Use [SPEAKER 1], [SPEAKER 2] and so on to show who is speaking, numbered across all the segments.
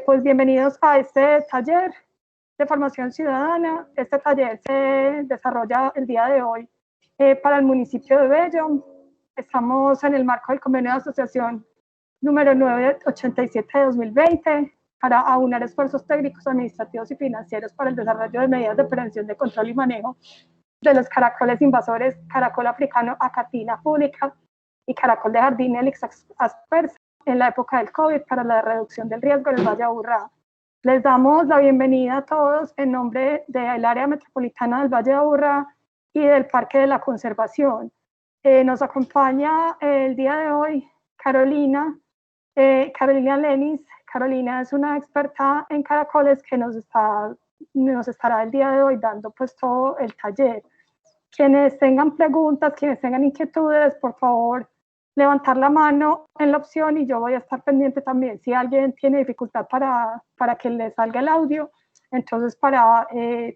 [SPEAKER 1] Pues bienvenidos a este taller de formación ciudadana. Este taller se desarrolla el día de hoy para el municipio de Bello. Estamos en el marco del convenio de asociación número 987 de 2020 para aunar esfuerzos técnicos, administrativos y financieros para el desarrollo de medidas de prevención, de control y manejo de los caracoles invasores, caracol africano Acatina pública y caracol de jardín Helix aspersa en la época del COVID para la reducción del riesgo del Valle de Aburrá. Les damos la bienvenida a todos en nombre del área metropolitana del Valle de Aburrá y del Parque de la Conservación. Nos acompaña el día de hoy Carolina Lenis. Carolina es una experta en caracoles que nos estará el día de hoy dando pues todo el taller. Quienes tengan preguntas, quienes tengan inquietudes, por favor, levantar la mano en la opción y yo voy a estar pendiente también. Si alguien tiene dificultad para que le salga el audio, entonces para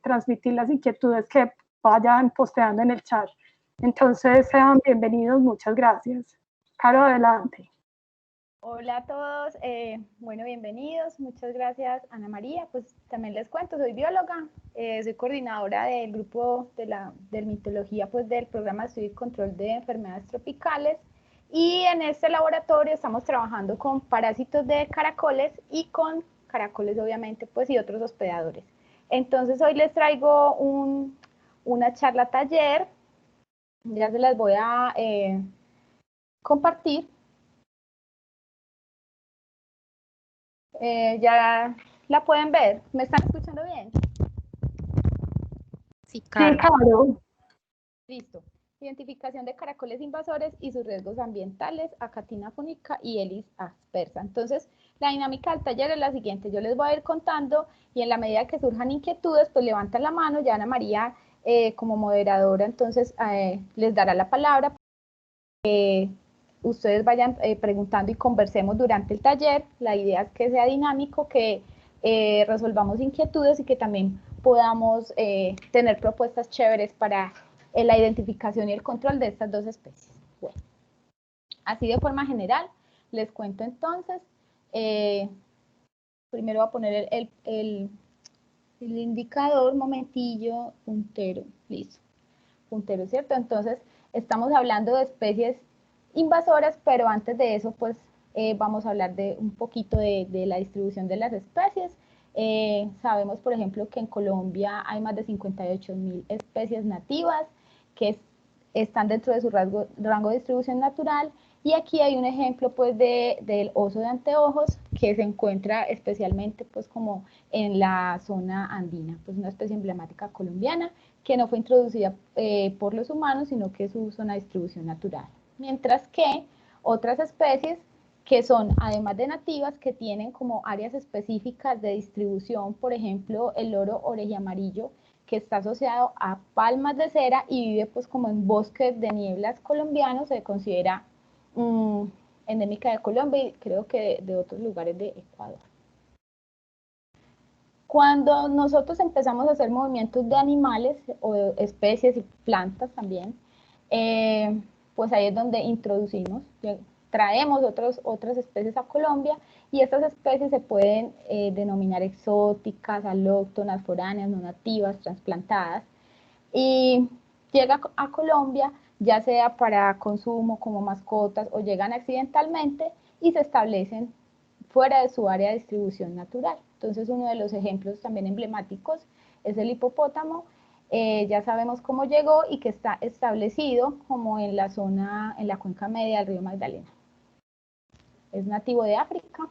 [SPEAKER 1] transmitir las inquietudes que vayan posteando en el chat. Entonces sean bienvenidos, muchas gracias. Caro, adelante.
[SPEAKER 2] Hola a todos, bueno, bienvenidos, muchas gracias Ana María. Pues también les cuento, soy bióloga, soy coordinadora del grupo de dermatología, pues del programa de estudio y control de enfermedades tropicales, y en este laboratorio estamos trabajando con parásitos de caracoles y con caracoles obviamente pues y otros hospedadores. Entonces hoy les traigo una charla taller, ya se las voy a compartir. Ya la pueden ver. ¿Me están escuchando bien?
[SPEAKER 1] Sí, claro.
[SPEAKER 2] Listo. Identificación de caracoles invasores y sus riesgos ambientales, Acatina funica y Helix aspersa. Entonces, la dinámica del taller es la siguiente. Yo les voy a ir contando y en la medida que surjan inquietudes, pues levantan la mano. Ya Ana María, como moderadora, entonces les dará la palabra. Ustedes vayan preguntando y conversemos durante el taller. La idea es que sea dinámico, que resolvamos inquietudes y que también podamos tener propuestas chéveres para la identificación y el control de estas dos especies. Bueno, así de forma general, les cuento entonces. Primero voy a poner el indicador, momentillo, puntero, listo. Puntero, ¿cierto? Entonces, estamos hablando de especies invasoras, pero antes de eso, pues, vamos a hablar de un poquito de la distribución de las especies. Sabemos, por ejemplo, que en Colombia hay más de 58.000 especies nativas que están dentro de su rango de distribución natural, y aquí hay un ejemplo, pues, del oso de anteojos, que se encuentra especialmente, pues, como en la zona andina, pues, una especie emblemática colombiana, que no fue introducida por los humanos, sino que es su zona de distribución natural. Mientras que otras especies que son, además de nativas, que tienen como áreas específicas de distribución, por ejemplo, el loro orejiamarillo, que está asociado a palmas de cera y vive pues como en bosques de nieblas colombianos, se considera endémica de Colombia y creo que de otros lugares de Ecuador. Cuando nosotros empezamos a hacer movimientos de animales o de especies y plantas también, pues ahí es donde introducimos, traemos otras especies a Colombia, y estas especies se pueden denominar exóticas, alóctonas, foráneas, no nativas, trasplantadas, y llega a Colombia ya sea para consumo como mascotas o llegan accidentalmente y se establecen fuera de su área de distribución natural. Entonces, uno de los ejemplos también emblemáticos es el hipopótamo. Ya sabemos cómo llegó y que está establecido como en la zona, en la cuenca media del río Magdalena. Es nativo de África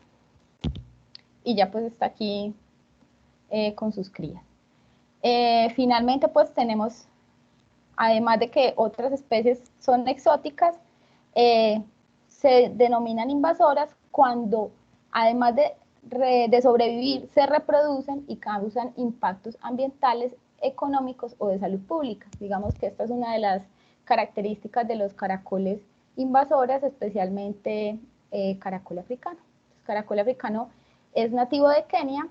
[SPEAKER 2] y ya pues está aquí con sus crías. Finalmente, pues tenemos, además de que otras especies son exóticas, se denominan invasoras cuando, además de sobrevivir, se reproducen y causan impactos ambientales, económicos o de salud pública. Digamos que esta es una de las características de los caracoles invasoras, especialmente caracol africano. El caracol africano es nativo de Kenia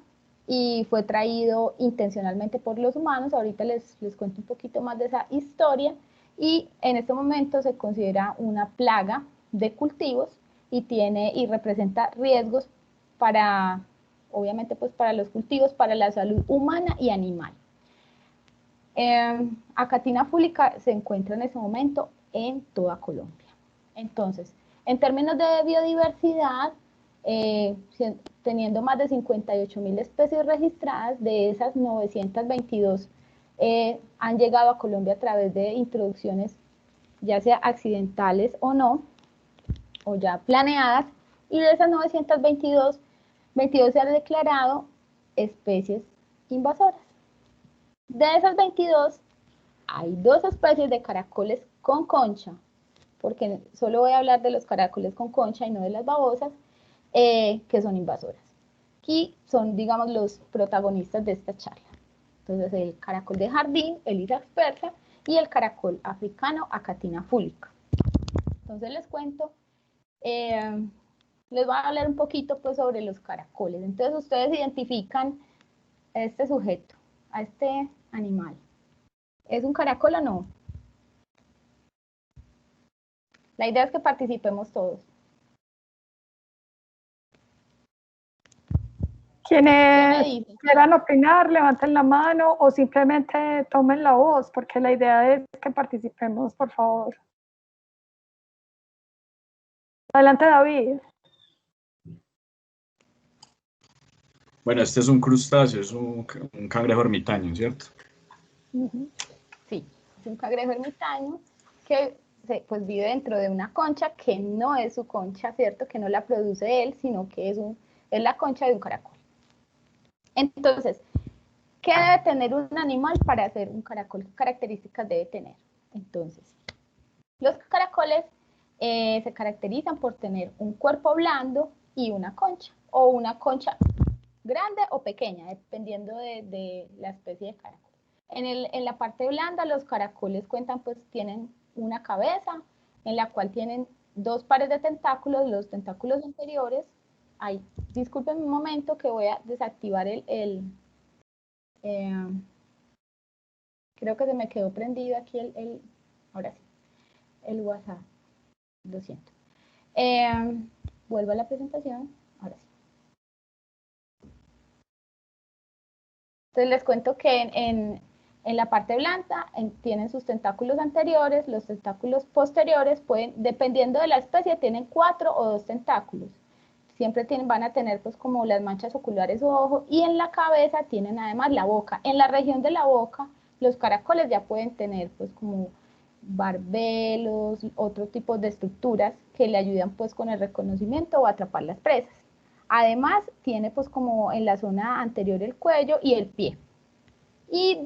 [SPEAKER 2] y fue traído intencionalmente por los humanos. Ahorita les cuento un poquito más de esa historia, y en este momento se considera una plaga de cultivos y representa riesgos para obviamente pues para los cultivos, para la salud humana y animal. Acatina fúlica se encuentra en ese momento en toda Colombia. Entonces, en términos de biodiversidad, teniendo más de 58.000 especies registradas, de esas 922 han llegado a Colombia a través de introducciones, ya sea accidentales o no, o ya planeadas, y de esas 922, 22 se han declarado especies invasoras. De esas 22, hay 2 especies de caracoles con concha, porque solo voy a hablar de los caracoles con concha y no de las babosas, que son invasoras. Aquí son, digamos, los protagonistas de esta charla. Entonces, el caracol de jardín, Elyrax persa, y el caracol africano, Acatina fúlica. Entonces, les cuento, les voy a hablar un poquito pues, sobre los caracoles. Entonces, ustedes identifican a este sujeto, a este animal. ¿Es un caracol o no? La idea es que participemos todos.
[SPEAKER 1] Quienes quieran opinar, levanten la mano o simplemente tomen la voz, porque la idea es que participemos, por favor. Adelante, David.
[SPEAKER 3] Bueno, este es un crustáceo, es un cangrejo ermitaño, ¿cierto?
[SPEAKER 2] Sí, es un cangrejo ermitaño que pues vive dentro de una concha que no es su concha, ¿cierto? Que no la produce él, sino que es la concha de un caracol. Entonces, ¿qué debe tener un animal para ser un caracol? ¿Qué características debe tener? Entonces, los caracoles se caracterizan por tener un cuerpo blando y una concha, o una concha grande o pequeña, dependiendo de la especie de caracol. En la parte blanda, los caracoles tienen una cabeza, en la cual tienen 2 pares de tentáculos, los tentáculos anteriores. Ay, disculpen un momento que voy a desactivar creo que se me quedó prendido aquí ahora sí, el WhatsApp, lo siento. Vuelvo a la presentación, ahora sí. Entonces les cuento que en la parte blanda tienen sus tentáculos anteriores, los tentáculos posteriores dependiendo de la especie, tienen 4 o 2 tentáculos. Siempre van a tener pues como las manchas oculares o ojos, y en la cabeza tienen además la boca. En la región de la boca, los caracoles ya pueden tener pues como barbelos, otro tipo de estructuras que le ayudan pues con el reconocimiento o atrapar las presas. Además, tiene pues como en la zona anterior el cuello y el pie. Y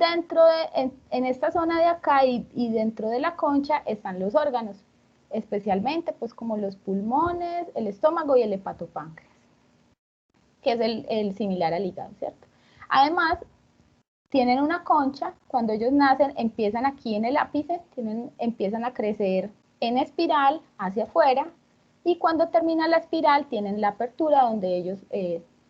[SPEAKER 2] en esta zona de acá y dentro de la concha están los órganos, especialmente pues como los pulmones, el estómago y el hepatopáncreas, que es el similar al hígado, ¿cierto? Además, tienen una concha, cuando ellos nacen empiezan aquí en el ápice, empiezan a crecer en espiral hacia afuera, y cuando termina la espiral tienen la apertura donde ellos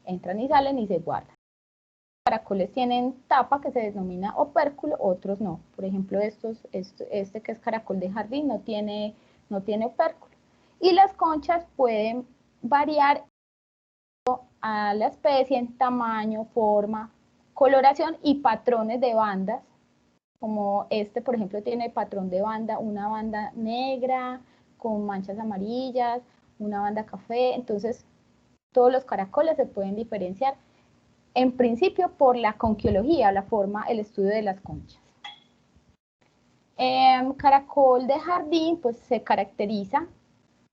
[SPEAKER 2] entran y salen y se guardan. Los caracoles tienen tapa que se denomina opérculo, otros no. Por ejemplo, este que es caracol de jardín no tiene opérculo. Y las conchas pueden variar a la especie en tamaño, forma, coloración y patrones de bandas, como este, por ejemplo, tiene patrón de banda, una banda negra con manchas amarillas, una banda café. Entonces, todos los caracoles se pueden diferenciar, en principio, por la conquiología, la forma, el estudio de las conchas. Caracol de jardín, pues se caracteriza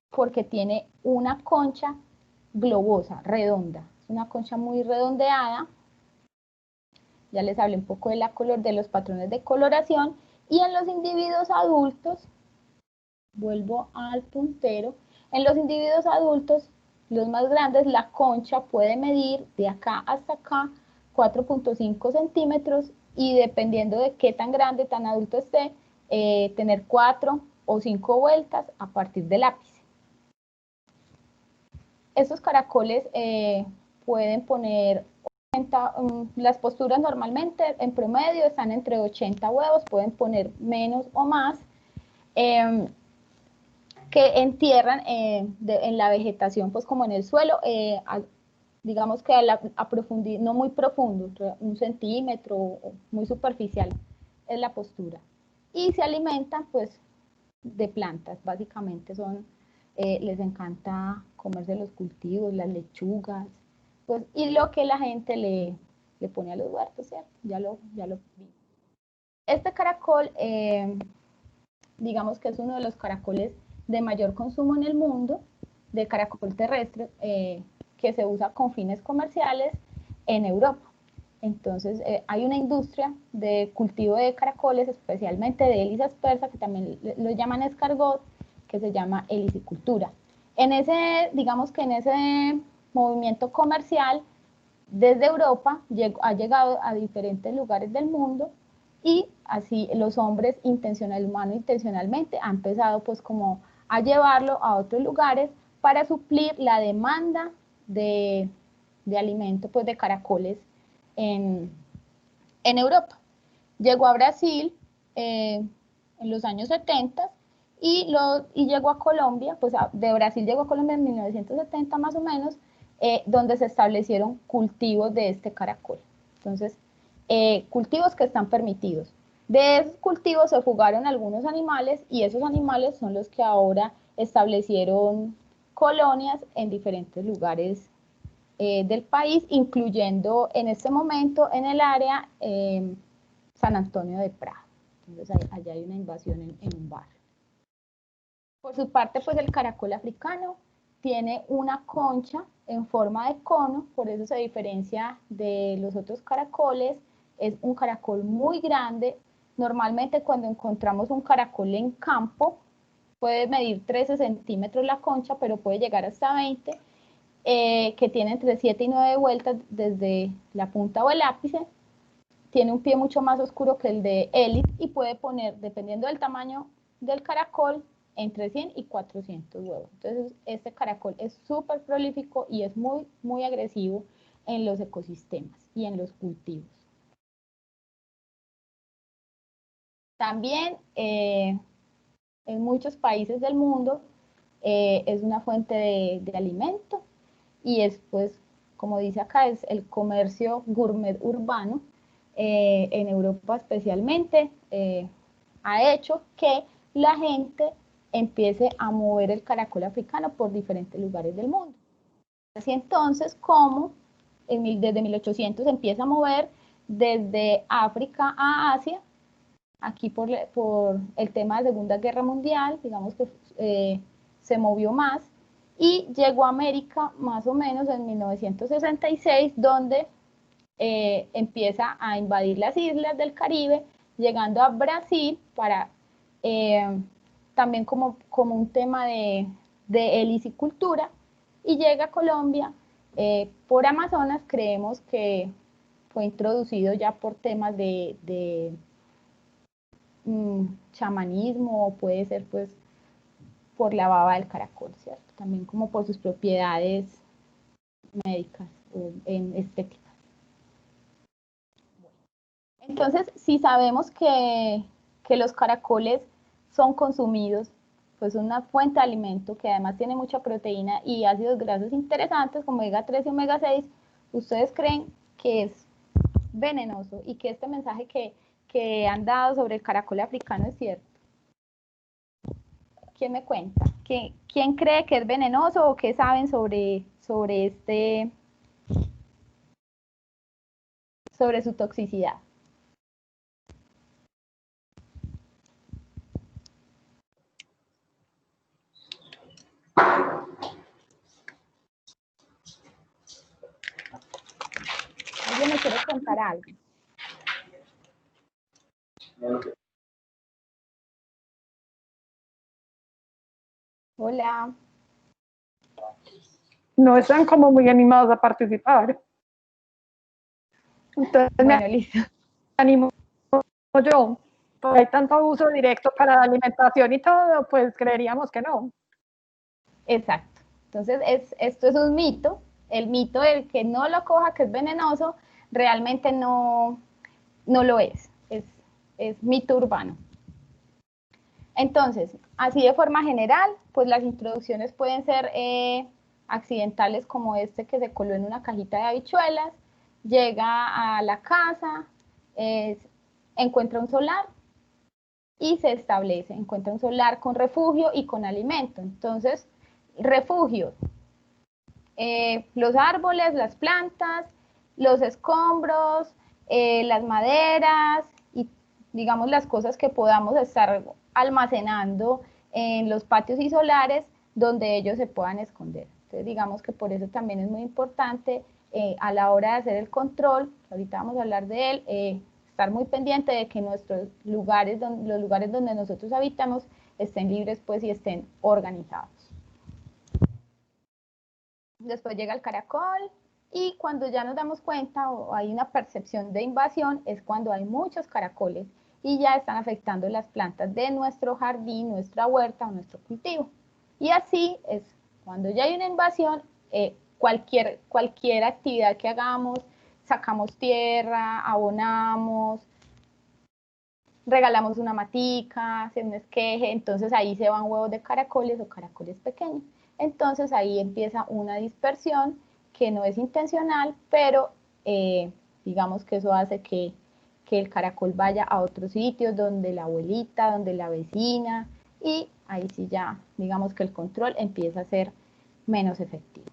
[SPEAKER 2] porque tiene una concha globosa, redonda. Es una concha muy redondeada. Ya les hablé un poco de los patrones de coloración. Y en los individuos adultos, vuelvo al puntero, en los individuos adultos, los más grandes, la concha puede medir de acá hasta acá 4.5 centímetros, y dependiendo de qué tan grande, tan adulto esté, tener 4 o 5 vueltas a partir del ápice. Estos caracoles pueden poner las posturas normalmente en promedio están entre 80 huevos, pueden poner menos o más, que entierran en la vegetación, pues como en el suelo, digamos que a profundidad, no muy profundo, 1 centímetro, muy superficial, es la postura. Y se alimentan pues de plantas, básicamente les encanta comerse los cultivos, las lechugas, pues, y lo que la gente le pone a los huertos, ¿cierto? Ya lo vi. Este caracol, digamos que es uno de los caracoles de mayor consumo en el mundo, de caracol terrestre, que se usa con fines comerciales en Europa. Entonces, hay una industria de cultivo de caracoles, especialmente de Elis aspersa, que también lo llaman escargot, que se llama helicicultura. Digamos que en ese movimiento comercial, desde Europa ha llegado a diferentes lugares del mundo, y así los hombres el humano intencionalmente ha empezado pues como a llevarlo a otros lugares para suplir la demanda de alimento pues de caracoles en Europa. Llegó a Brasil en los años 70 y llegó a Colombia, pues de Brasil llegó a Colombia en 1970 más o menos, donde se establecieron cultivos de este caracol. Entonces, cultivos que están permitidos. De esos cultivos se fugaron algunos animales, y esos animales son los que ahora establecieron colonias en diferentes lugares del país, incluyendo en este momento en el área San Antonio de Prado. Entonces allá hay una invasión en un barrio. Por su parte, pues el caracol africano tiene una concha en forma de cono, por eso se diferencia de los otros caracoles. Es un caracol muy grande. Normalmente cuando encontramos un caracol en campo, puede medir 13 centímetros la concha, pero puede llegar hasta 20, que tiene entre 7 y 9 vueltas desde la punta o el ápice. Tiene un pie mucho más oscuro que el de Elis y puede poner, dependiendo del tamaño del caracol, entre 100 y 400 huevos. Entonces, este caracol es súper prolífico y es muy, muy agresivo en los ecosistemas y en los cultivos. También, en muchos países del mundo, es una fuente de alimento, y es, pues, como dice acá, es el comercio gourmet urbano, en Europa especialmente, ha hecho que la gente empiece a mover el caracol africano por diferentes lugares del mundo. Así entonces, como desde 1800 empieza a mover desde África a Asia, aquí por el tema de la Segunda Guerra Mundial, digamos que se movió más, y llegó a América más o menos en 1966, donde empieza a invadir las islas del Caribe, llegando a Brasil para también como un tema de helicicultura, y llega a Colombia por Amazonas. Creemos que fue introducido ya por temas de chamanismo, o puede ser pues por la baba del caracol, ¿cierto? También como por sus propiedades médicas o estéticas. Entonces, si sabemos que los caracoles son consumidos, pues una fuente de alimento que además tiene mucha proteína y ácidos grasos interesantes como omega 3 y omega 6, ¿ustedes creen que es venenoso y que este mensaje que han dado sobre el caracol africano es cierto? ¿Quién me cuenta? ¿Quién cree que es venenoso, o qué saben sobre su toxicidad? ¿Alguien me quiere contar algo? Hola.
[SPEAKER 1] No están como muy animados a participar. Entonces,
[SPEAKER 2] bueno, listo.
[SPEAKER 1] Animo yo. Hay tanto uso directo para la alimentación y todo, pues creeríamos que no.
[SPEAKER 2] Exacto. Entonces, esto es un mito. El mito del que no lo coja, que es venenoso, realmente no lo es. Es mito urbano. Entonces, así de forma general, pues las introducciones pueden ser accidentales como este que se coló en una cajita de habichuelas, llega a la casa, encuentra un solar y se establece, encuentra un solar con refugio y con alimento. Entonces, refugio, los árboles, las plantas, los escombros, las maderas y digamos las cosas que podamos estar almacenando en los patios y solares donde ellos se puedan esconder. Entonces digamos que por eso también es muy importante a la hora de hacer el control, ahorita vamos a hablar de él, estar muy pendiente de que nuestros lugares, los lugares donde nosotros habitamos estén libres pues y estén organizados. Después llega el caracol y cuando ya nos damos cuenta o hay una percepción de invasión es cuando hay muchos caracoles y ya están afectando las plantas de nuestro jardín, nuestra huerta o nuestro cultivo. Y así es, cuando ya hay una invasión, cualquier actividad que hagamos, sacamos tierra, abonamos, regalamos una matica, se un esqueje, entonces ahí se van huevos de caracoles o caracoles pequeños. Entonces ahí empieza una dispersión que no es intencional, pero digamos que eso hace que el caracol vaya a otros sitios donde la abuelita, donde la vecina, y ahí sí ya digamos que el control empieza a ser menos efectivo.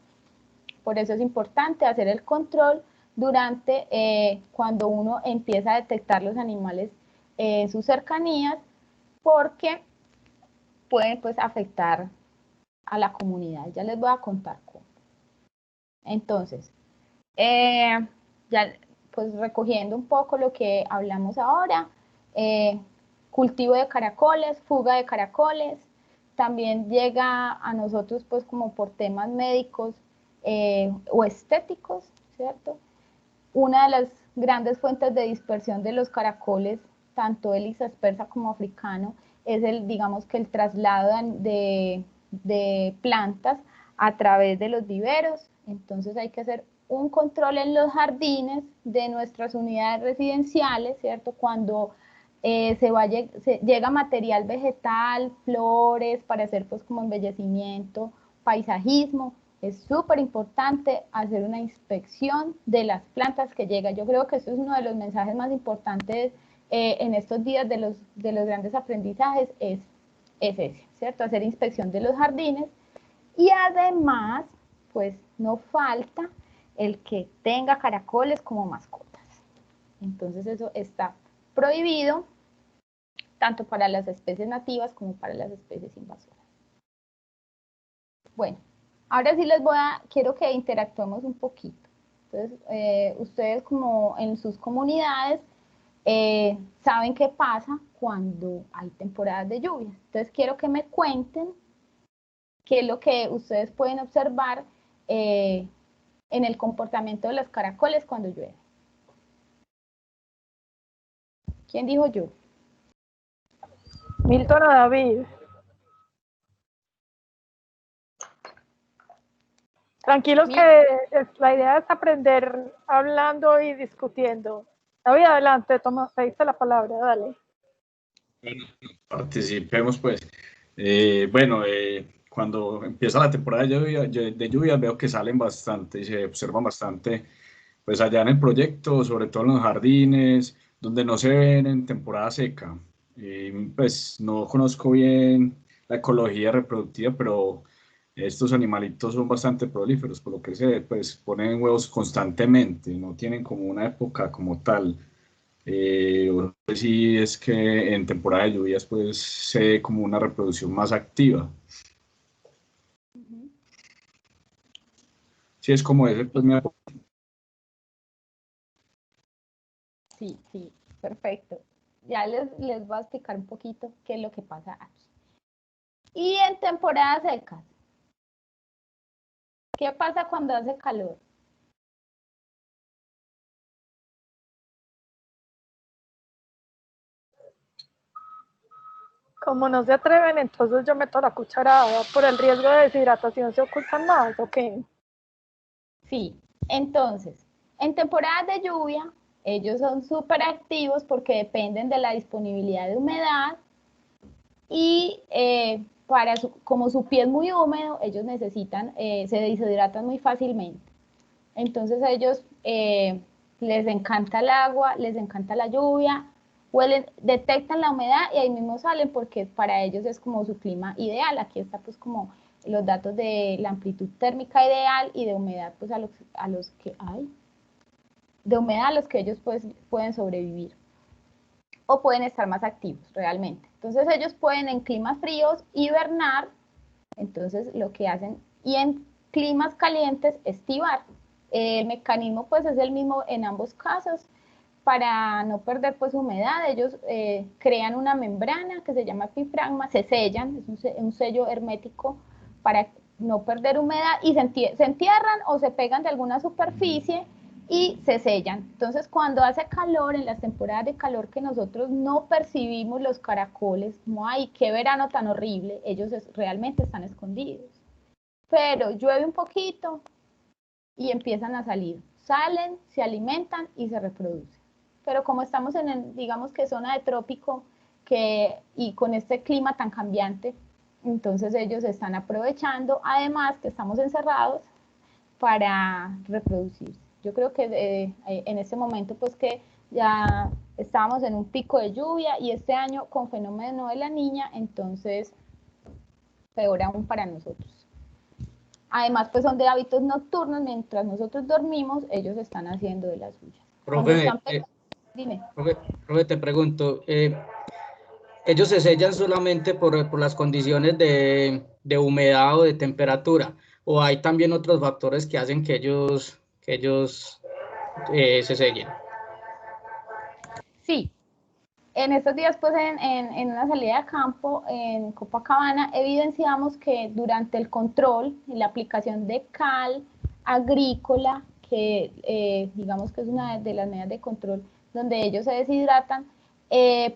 [SPEAKER 2] Por eso es importante hacer el control durante cuando uno empieza a detectar los animales en sus cercanías, porque pueden pues afectar a la comunidad. Ya les voy a contar cómo. Entonces, ya pues recogiendo un poco lo que hablamos ahora, cultivo de caracoles, fuga de caracoles, también llega a nosotros pues como por temas médicos o estéticos, ¿cierto? Una de las grandes fuentes de dispersión de los caracoles, tanto Elis aspersa como africano, es digamos que el traslado de plantas a través de los viveros. Entonces hay que hacer un control en los jardines de nuestras unidades residenciales, ¿cierto? Cuando llega material vegetal, flores, para hacer pues como embellecimiento, paisajismo, es súper importante hacer una inspección de las plantas que llegan. Yo creo que eso es uno de los mensajes más importantes en estos días de los grandes aprendizajes, es ese, ¿cierto? Hacer inspección de los jardines y además, pues no falta el que tenga caracoles como mascotas. Entonces eso está prohibido tanto para las especies nativas como para las especies invasoras. Bueno, ahora sí quiero que interactuemos un poquito. Entonces, ustedes como en sus comunidades saben qué pasa cuando hay temporadas de lluvias. Entonces, quiero que me cuenten qué es lo que ustedes pueden observar en el comportamiento de los caracoles cuando llueve. ¿Quién dijo yo?
[SPEAKER 1] Milton o David. Tranquilos que la idea es aprender hablando y discutiendo. David, adelante, toma, pediste la palabra, dale.
[SPEAKER 3] Bueno, participemos pues. Cuando empieza la temporada de lluvia veo que salen bastante y se observan bastante pues allá en el proyecto, sobre todo en los jardines, donde no se ven en temporada seca. Pues no conozco bien la ecología reproductiva, pero estos animalitos son bastante prolíferos, por lo que se pues ponen huevos constantemente, no tienen como una época como tal. No sé si es que en temporada de lluvias pues se ve como una reproducción más activa. Sí, es como ese pues mi aporte.
[SPEAKER 2] Sí, sí, perfecto. Ya les voy a explicar un poquito qué es lo que pasa aquí. Y en temporadas secas, ¿qué pasa cuando hace calor?
[SPEAKER 1] Como no se atreven, entonces yo meto la cucharada. Por el riesgo de deshidratación, ¿se ocultan más o qué?
[SPEAKER 2] Sí, entonces, en temporadas de lluvia, ellos son súper activos porque dependen de la disponibilidad de humedad y como su pie es muy húmedo, ellos necesitan, se deshidratan muy fácilmente. Entonces a ellos les encanta el agua, les encanta la lluvia, huelen, detectan la humedad y ahí mismo salen porque para ellos es como su clima ideal. Aquí está pues como los datos de la amplitud térmica ideal y de humedad pues a los que hay, de humedad a los que ellos pues pueden sobrevivir o pueden estar más activos realmente. Entonces ellos pueden en climas fríos hibernar, entonces lo que hacen, y en climas calientes estivar. El mecanismo pues es el mismo en ambos casos. Para no perder pues humedad, ellos crean una membrana que se llama epifragma, se sellan, es un sello hermético para no perder humedad y se entierran o se pegan de alguna superficie y se sellan. Entonces cuando hace calor, en las temporadas de calor que nosotros no percibimos los caracoles, como ay, qué verano tan horrible, ellos realmente están escondidos. Pero llueve un poquito y empiezan a salir, salen, se alimentan y se reproducen. Pero como estamos en, digamos que zona de trópico y con este clima tan cambiante, entonces ellos están aprovechando, además que estamos encerrados, para reproducirse. Yo creo que en este momento pues que ya estábamos en un pico de lluvia y este año con fenómeno de la niña, entonces peor aún para nosotros. Además, pues son de hábitos nocturnos, mientras nosotros dormimos, ellos están haciendo de las suyas.
[SPEAKER 4] Profe,
[SPEAKER 2] dime.
[SPEAKER 4] profe, te pregunto, ¿ellos se sellan solamente por las condiciones de humedad o de temperatura? ¿O hay también otros factores que hacen que ellos se sellen?
[SPEAKER 2] Sí. En estos días, pues en una salida de campo en Copacabana, evidenciamos que durante el control, en la aplicación de cal agrícola, que digamos que es una de las medidas de control donde ellos se deshidratan,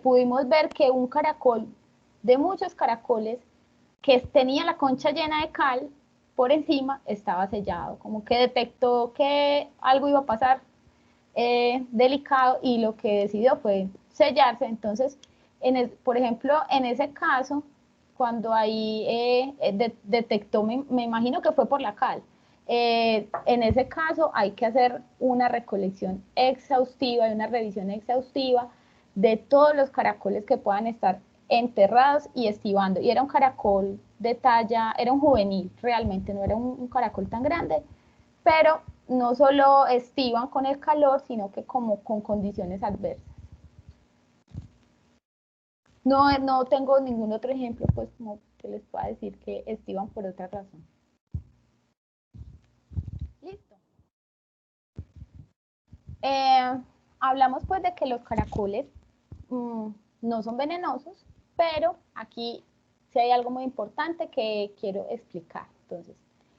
[SPEAKER 2] pudimos ver que un caracol, de muchos caracoles, que tenía la concha llena de cal, por encima estaba sellado, como que detectó que algo iba a pasar delicado y lo que decidió fue sellarse. Entonces, por ejemplo, en ese caso, cuando ahí detectó, me imagino que fue por la cal, en ese caso hay que hacer una recolección exhaustiva y una revisión exhaustiva de todos los caracoles que puedan estar enterrados y estivando. Y era un caracol de talla, era un juvenil realmente, no era un caracol tan grande, pero no solo estivan con el calor, sino que como con condiciones adversas. No tengo ningún otro ejemplo, pues, como que les pueda decir que estivan por otra razón. Listo. Hablamos, pues, de que los caracoles no son venenosos, pero aquí sí hay algo muy importante que quiero explicar. Entonces,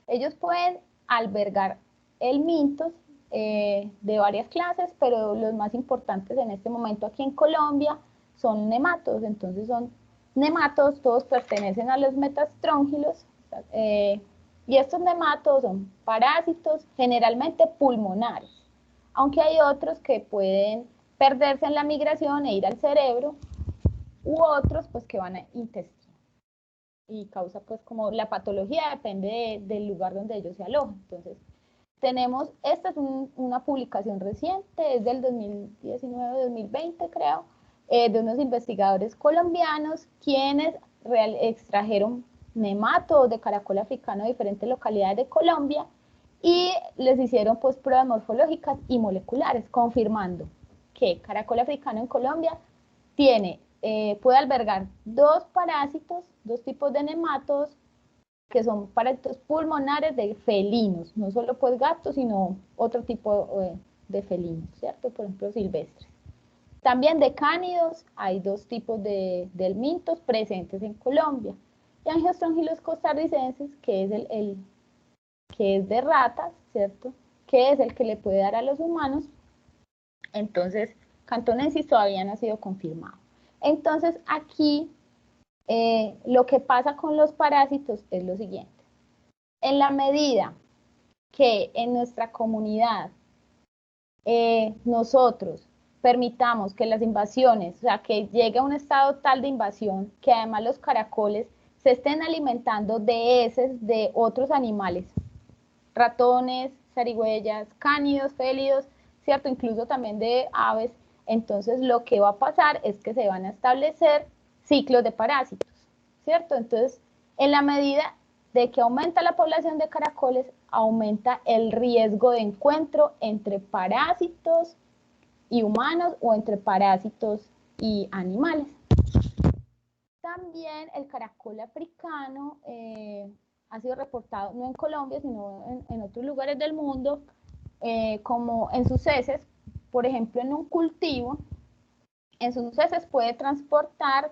[SPEAKER 2] ellos pueden albergar helmintos de varias clases, pero los más importantes en este momento aquí en Colombia son nematodos. Entonces son nematodos, todos pertenecen a los metastrongylus, y estos nematodos son parásitos generalmente pulmonares, aunque hay otros que pueden perderse en la migración e ir al cerebro, u otros pues que van a intestino y causa pues como la patología depende del lugar donde ellos se alojan. Entonces tenemos, esta es una publicación reciente, es del 2019-2020 creo, de unos investigadores colombianos quienes extrajeron nematodos de caracol africano de diferentes localidades de Colombia y les hicieron pues pruebas morfológicas y moleculares confirmando que caracol africano en Colombia puede albergar dos parásitos, dos tipos de nematodos que son parásitos pulmonares de felinos, no solo pues gatos, sino otro tipo de felinos, ¿cierto? Por ejemplo, silvestres. También de cánidos, hay dos tipos de helmintos presentes en Colombia. Y Angiostrongylus costarricensis, que es que es de ratas, ¿cierto? Que es el que le puede dar a los humanos. Entonces, cantonensis todavía no ha sido confirmado. Entonces, aquí lo que pasa con los parásitos es lo siguiente. En la medida que en nuestra comunidad nosotros permitamos que las invasiones, o sea, que llegue a un estado tal de invasión que además los caracoles se estén alimentando de heces de otros animales, ratones, zarigüeyas, cánidos, félidos, ¿cierto? Incluso también de aves. Entonces lo que va a pasar es que se van a establecer ciclos de parásitos, ¿cierto? Entonces, en la medida de que aumenta la población de caracoles, aumenta el riesgo de encuentro entre parásitos y humanos o entre parásitos y animales. También el caracol africano ha sido reportado, no en Colombia, sino en otros lugares del mundo, como en sus heces, por ejemplo, en un cultivo, en sus heces puede transportar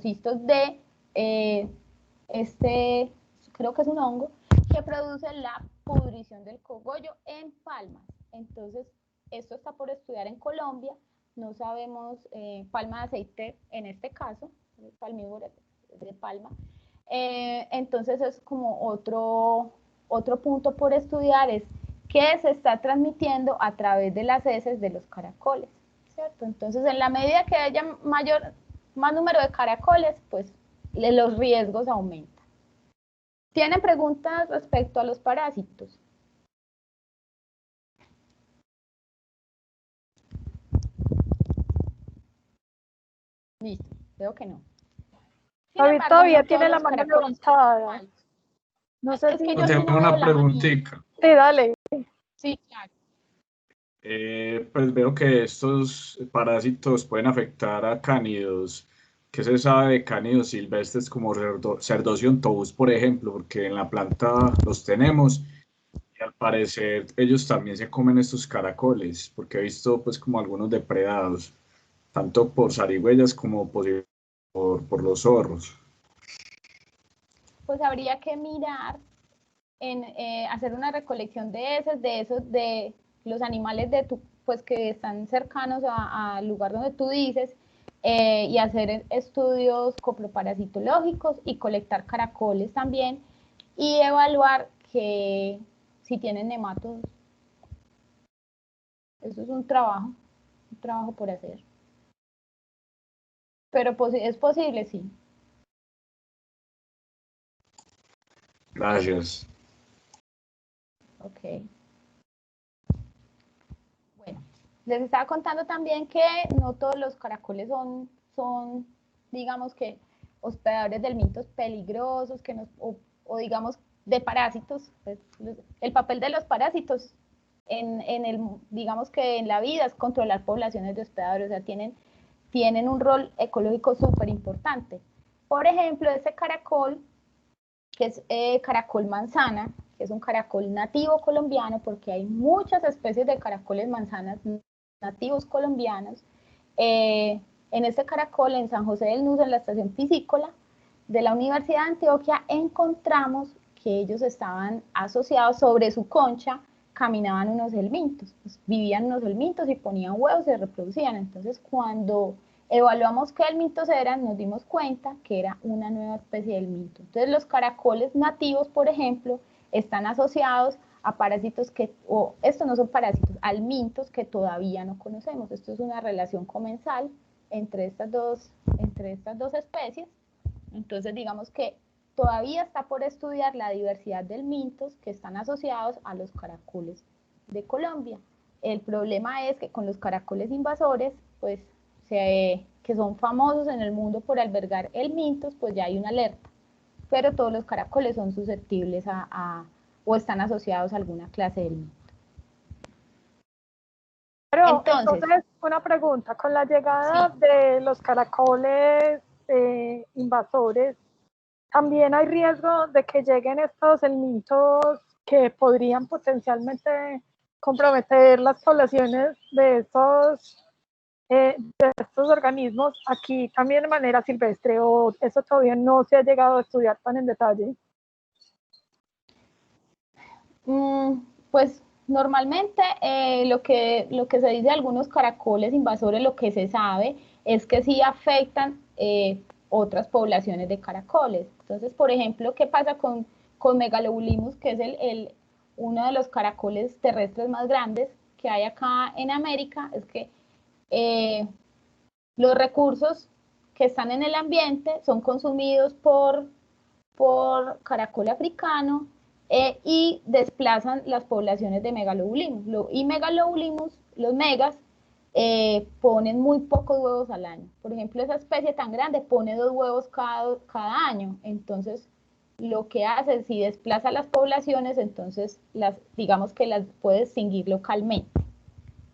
[SPEAKER 2] cistos de creo que es un hongo, que produce la pudrición del cogollo en palmas. Entonces, esto está por estudiar en Colombia, no sabemos, palma de aceite en este caso, palmívora de palma. Entonces, es como otro punto por estudiar, es qué se está transmitiendo a través de las heces de los caracoles, ¿cierto? Entonces, en la medida que haya más número de caracoles, pues los riesgos aumentan. ¿Tienen preguntas respecto a los parásitos? Listo, veo que no.
[SPEAKER 1] David todavía tiene la mano levantada. No sé si...
[SPEAKER 3] Yo tengo una preguntita.
[SPEAKER 1] Sí, dale.
[SPEAKER 2] Sí, claro.
[SPEAKER 3] Pues veo que estos parásitos pueden afectar a cánidos. ¿Qué se sabe de cánidos silvestres como Cerdocyon tobus, por ejemplo? Porque en la planta los tenemos y al parecer ellos también se comen estos caracoles, porque he visto pues como algunos depredados, tanto por zarigüeyas como por los zorros.
[SPEAKER 2] Pues habría que mirar en hacer una recolección de esos, de los animales pues que están cercanos al lugar donde tú dices, y hacer estudios coproparasitológicos y colectar caracoles también y evaluar que si tienen nematodos. Eso es un trabajo por hacer. Pero es posible, sí.
[SPEAKER 3] Gracias.
[SPEAKER 2] Ok. Bueno, les estaba contando también que no todos los caracoles son digamos que, hospedadores de elementos peligrosos o digamos de parásitos. Pues, el papel de los parásitos digamos que en la vida es controlar poblaciones de hospedadores, o sea, tienen un rol ecológico súper importante. Por ejemplo, ese caracol, que es caracol manzana, que es un caracol nativo colombiano, porque hay muchas especies de caracoles manzanas nativos colombianos. En este caracol, en San José del Nudo, en la estación piscícola de la Universidad de Antioquia, encontramos que ellos estaban asociados sobre su concha, caminaban unos helmintos, pues, vivían unos helmintos y ponían huevos y se reproducían. Entonces, cuando evaluamos qué helmintos eran, nos dimos cuenta que era una nueva especie de helminto. Entonces, los caracoles nativos, por ejemplo, están asociados a parásitos estos no son parásitos, a helmintos que todavía no conocemos. Esto es una relación comensal entre estas dos especies. Entonces, digamos que todavía está por estudiar la diversidad de helmintos que están asociados a los caracoles de Colombia. El problema es que con los caracoles invasores, pues, que son famosos en el mundo por albergar helmintos, pues ya hay una alerta. Pero todos los caracoles son susceptibles o están asociados a alguna clase de helminto.
[SPEAKER 1] Pero entonces, una pregunta, con la llegada de los caracoles invasores, ¿también hay riesgo de que lleguen estos helmintos que podrían potencialmente comprometer las poblaciones de estos organismos aquí también de manera silvestre, o eso todavía no se ha llegado a estudiar tan en detalle?
[SPEAKER 2] Pues normalmente lo que se dice de algunos caracoles invasores, lo que se sabe es que sí afectan otras poblaciones de caracoles. Entonces, por ejemplo, ¿qué pasa con Megalobulimus, que es uno de los caracoles terrestres más grandes que hay acá en América? Es que los recursos que están en el ambiente son consumidos por caracol africano y desplazan las poblaciones de megalobulimus. Y megalobulimus, los megas, ponen muy pocos huevos al año. Por ejemplo, esa especie tan grande pone 2 huevos cada año. Entonces, lo que hace, si desplaza las poblaciones, entonces digamos que las puede extinguir localmente.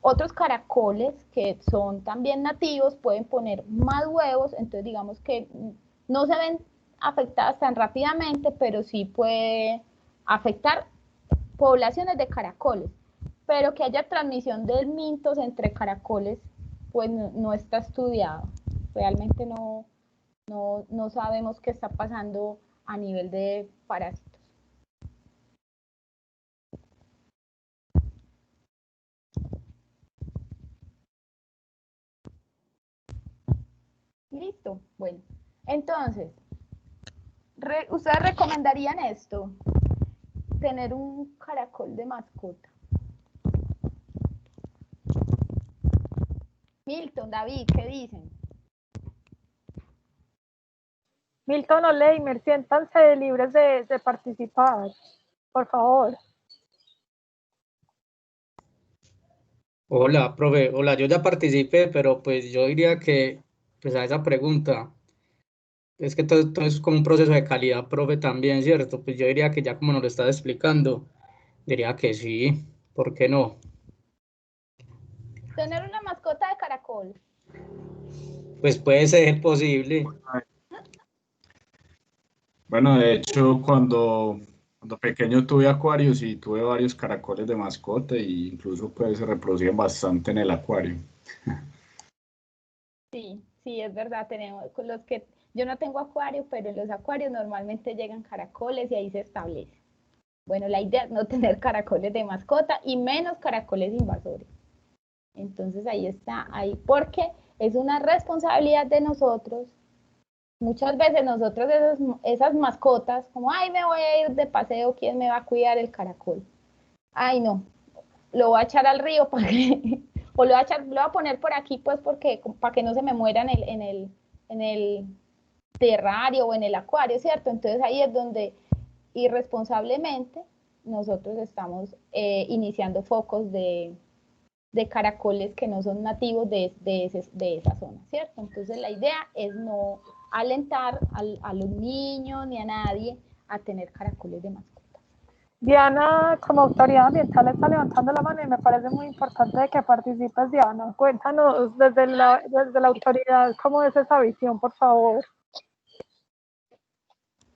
[SPEAKER 2] Otros caracoles que son también nativos pueden poner más huevos, entonces digamos que no se ven afectadas tan rápidamente, pero sí puede afectar poblaciones de caracoles. Pero que haya transmisión de mintos entre caracoles, pues no está estudiado. Realmente no sabemos qué está pasando a nivel de parásitos. Listo, bueno. Entonces, ¿ustedes recomendarían esto? Tener un caracol de mascota. Milton, David, ¿qué dicen?
[SPEAKER 1] Milton o Leimer, siéntanse libres de participar, por favor.
[SPEAKER 4] Hola, profe. Hola, yo ya participé, pero pues yo diría que, pues a esa pregunta, es que todo es como un proceso de calidad, profe, también, ¿cierto? Pues yo diría que ya como nos lo estás explicando, diría que sí, ¿por qué no?
[SPEAKER 2] Tener una mascota de caracol.
[SPEAKER 4] Pues puede ser posible.
[SPEAKER 3] Bueno, de hecho, cuando pequeño tuve acuarios y tuve varios caracoles de mascota e incluso pues se reproducían bastante en el acuario.
[SPEAKER 2] Sí, es verdad, tenemos con los que yo no tengo acuario, pero en los acuarios normalmente llegan caracoles y ahí se establece. Bueno, la idea es no tener caracoles de mascota y menos caracoles invasores. Entonces ahí está, ahí, porque es una responsabilidad de nosotros. Muchas veces nosotros esas mascotas, como, ay, me voy a ir de paseo, ¿quién me va a cuidar el caracol? Ay, no, lo voy a echar al río para que, o lo voy a poner por aquí, pues, porque, para que no se me muera en el terrario o en el acuario, ¿cierto? Entonces ahí es donde irresponsablemente nosotros estamos iniciando focos de caracoles que no son nativos de esa zona, ¿cierto? Entonces la idea es no alentar a los niños ni a nadie a tener caracoles de mascota.
[SPEAKER 1] Diana, como autoridad ambiental, está levantando la mano y me parece muy importante que participes, Diana. Cuéntanos desde la autoridad cómo es esa visión, por favor.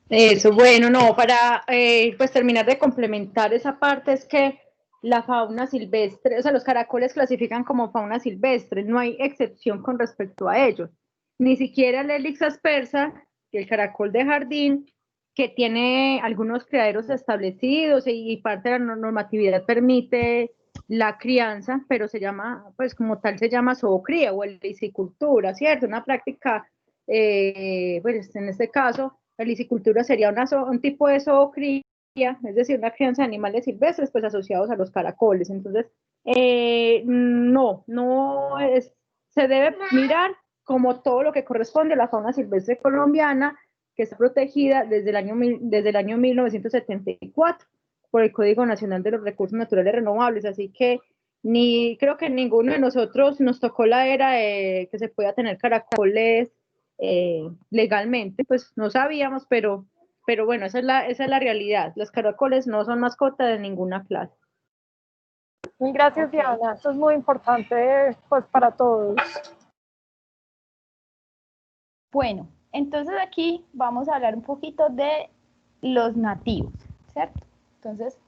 [SPEAKER 5] Eso, bueno, no, para pues terminar de complementar esa parte es que la fauna silvestre, o sea, los caracoles clasifican como fauna silvestre, no hay excepción con respecto a ellos. Ni siquiera el Helix aspersa, el caracol de jardín, que tiene algunos criaderos establecidos y parte de la normatividad permite la crianza, pero se llama, pues como tal se llama zoocría o lisicultura, ¿cierto? Una práctica, pues en este caso, la lisicultura sería un tipo de zoocría, es decir, una crianza de animales silvestres pues asociados a los caracoles. Entonces, se debe mirar como todo lo que corresponde a la fauna silvestre colombiana, que está protegida desde el año 1974 por el Código Nacional de los Recursos Naturales Renovables. Así que creo que ninguno de nosotros nos tocó la era de que se pueda tener caracoles legalmente, pues no sabíamos, pero bueno, esa es la realidad. Los caracoles no son mascotas de ninguna clase.
[SPEAKER 1] Gracias, okay. Diana, esto es muy importante pues para todos.
[SPEAKER 2] Bueno, entonces aquí vamos a hablar un poquito de los nativos, ¿cierto? Entonces,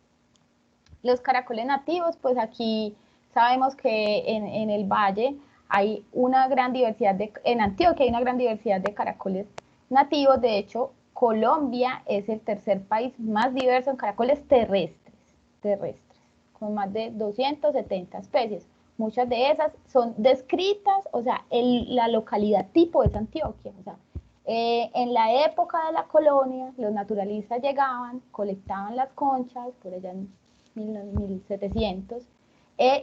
[SPEAKER 2] los caracoles nativos, pues aquí sabemos que en el valle hay una gran diversidad, en Antioquia hay una gran diversidad de caracoles nativos. De hecho, Colombia es el tercer país más diverso en caracoles terrestres, con más de 270 especies. Muchas de esas son descritas, o sea, la localidad tipo es Antioquia. O sea, en la época de la colonia, los naturalistas llegaban, colectaban las conchas, por allá en 1700,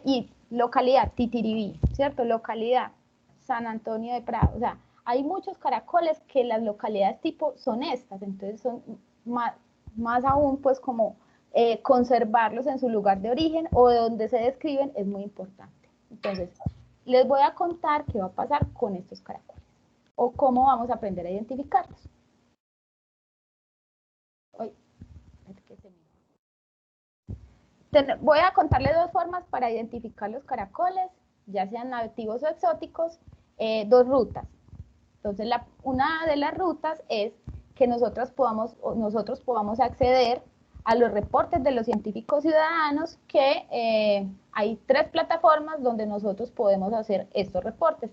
[SPEAKER 2] y localidad Titiribí, ¿cierto? Localidad San Antonio de Prado, o sea, hay muchos caracoles que las localidades tipo son estas, entonces son más aún pues como conservarlos en su lugar de origen o de donde se describen es muy importante. Entonces, les voy a contar qué va a pasar con estos caracoles o cómo vamos a aprender a identificarlos. Voy a contarles dos formas para identificar los caracoles, ya sean nativos o exóticos, dos rutas. Entonces, una de las rutas es que nosotros podamos acceder a los reportes de los científicos ciudadanos, que hay 3 plataformas donde nosotros podemos hacer estos reportes.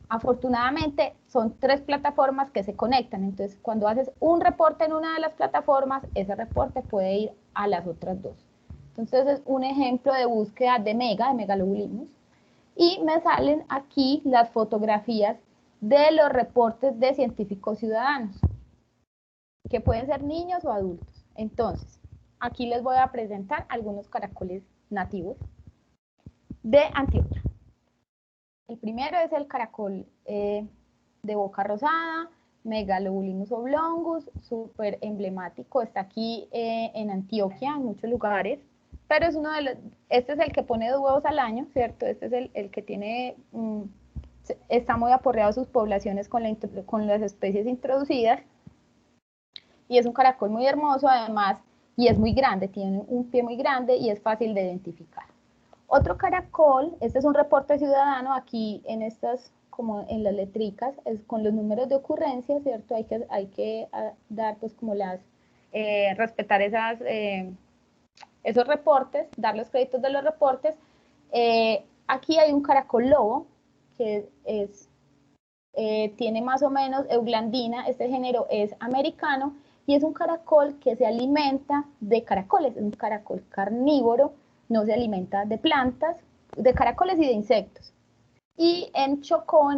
[SPEAKER 2] Afortunadamente, son 3 plataformas que se conectan, entonces cuando haces un reporte en una de las plataformas, ese reporte puede ir a las otras 2. Entonces, es un ejemplo de búsqueda de Megalobulinus, y me salen aquí las fotografías de los reportes de científicos ciudadanos, que pueden ser niños o adultos. Entonces, aquí les voy a presentar algunos caracoles nativos de Antioquia. El primero es el caracol de boca rosada, Megalobulinus oblongus, súper emblemático, está aquí en Antioquia, en muchos lugares, pero es uno de los, este es el que pone 2 huevos al año, ¿cierto? Este es el que tiene, está muy aporreado sus poblaciones con las especies introducidas, y es un caracol muy hermoso además, y es muy grande, tiene un pie muy grande y es fácil de identificar. Otro caracol, este es un reporte ciudadano, aquí en estas, como en las letricas, es con los números de ocurrencia, ¿cierto? Hay que dar pues como respetar esos reportes, dar los créditos de los reportes. Aquí hay un caracol lobo, que tiene más o menos euglandina, este género es americano, y es un caracol que se alimenta de caracoles, es un caracol carnívoro, no se alimenta de plantas, de caracoles y de insectos. Y en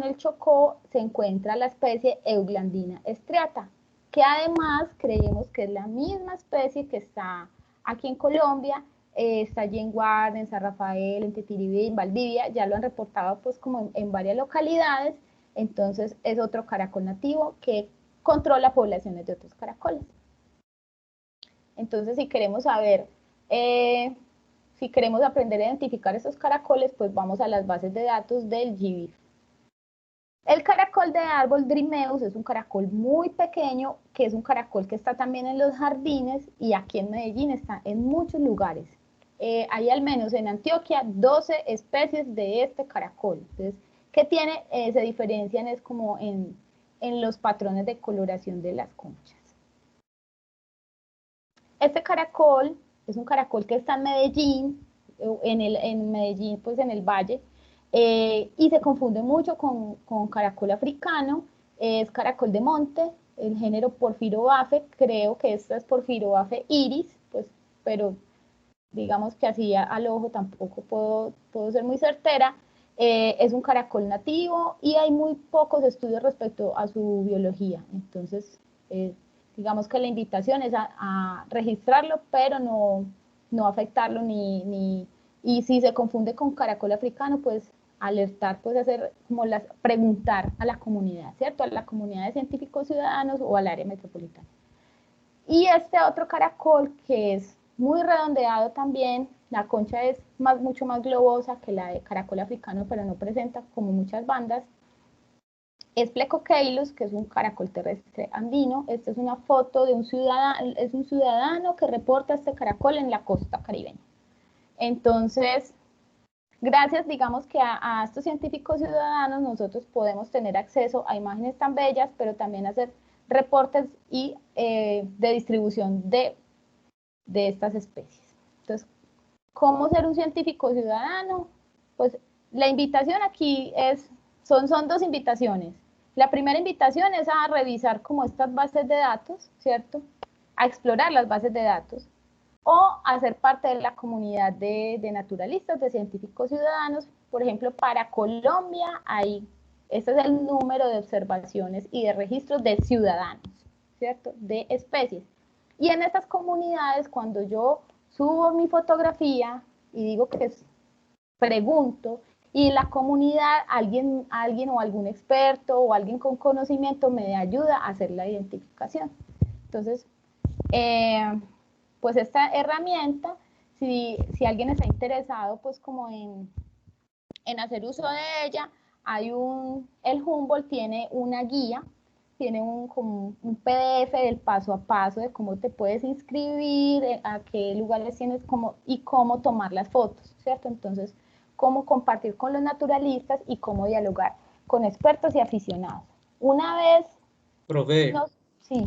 [SPEAKER 2] el Chocó, se encuentra la especie Euglandina striata, que además creemos que es la misma especie que está aquí en Colombia, está allí en Guarda, en San Rafael, en Titiribí, en Valdivia, ya lo han reportado pues como en varias localidades, entonces es otro caracol nativo que controla poblaciones de otros caracoles. Entonces, si queremos saber, si queremos aprender a identificar estos caracoles, pues vamos a las bases de datos del GBIF. El caracol de árbol Drimeus es un caracol muy pequeño, que es un caracol que está también en los jardines, y aquí en Medellín está en muchos lugares. Hay al menos en Antioquia 12 especies de este caracol. Entonces, ¿qué tiene? Se diferencian es como en los patrones de coloración de las conchas. Este caracol es un caracol que está en Medellín, en Medellín, pues en el valle, y se confunde mucho con caracol africano, es caracol de monte, el género Porphyrobafe, creo que esta es Porphyrobafe iris, pues, pero digamos que así al ojo tampoco puedo ser muy certera. Es un caracol nativo y hay muy pocos estudios respecto a su biología, entonces digamos que la invitación es a registrarlo, pero no afectarlo y si se confunde con caracol africano, pues alertar, pues hacer como preguntar a la comunidad, ¿cierto? A la comunidad de científicos ciudadanos o al área metropolitana. Y este otro caracol que es muy redondeado también, la concha es mucho más globosa que la de caracol africano, pero no presenta como muchas bandas, es Plecocheilus, que es un caracol terrestre andino. Esta es una foto de un ciudadano que reporta este caracol en la costa caribeña. Entonces, gracias, digamos que a estos científicos ciudadanos, nosotros podemos tener acceso a imágenes tan bellas, pero también hacer reportes de distribución de estas especies. Entonces, ¿cómo ser un científico ciudadano? Pues la invitación aquí son 2 invitaciones. La primera invitación es a revisar como estas bases de datos, ¿cierto? A explorar las bases de datos o a ser parte de la comunidad de naturalistas, de científicos ciudadanos. Por ejemplo, para Colombia, este es el número de observaciones y de registros de ciudadanos, ¿cierto? De especies. Y en estas comunidades, cuando yo subo mi fotografía y digo que pregunto y la comunidad, alguien o algún experto o alguien con conocimiento me ayuda a hacer la identificación. Entonces, pues esta herramienta, si alguien está interesado pues como en hacer uso de ella, el Humboldt tiene una guía, tiene como un PDF del paso a paso de cómo te puedes inscribir, a qué lugares tienes y cómo tomar las fotos, ¿cierto? Entonces, cómo compartir con los naturalistas y cómo dialogar con expertos y aficionados. Una vez...
[SPEAKER 4] Profe,
[SPEAKER 2] sí.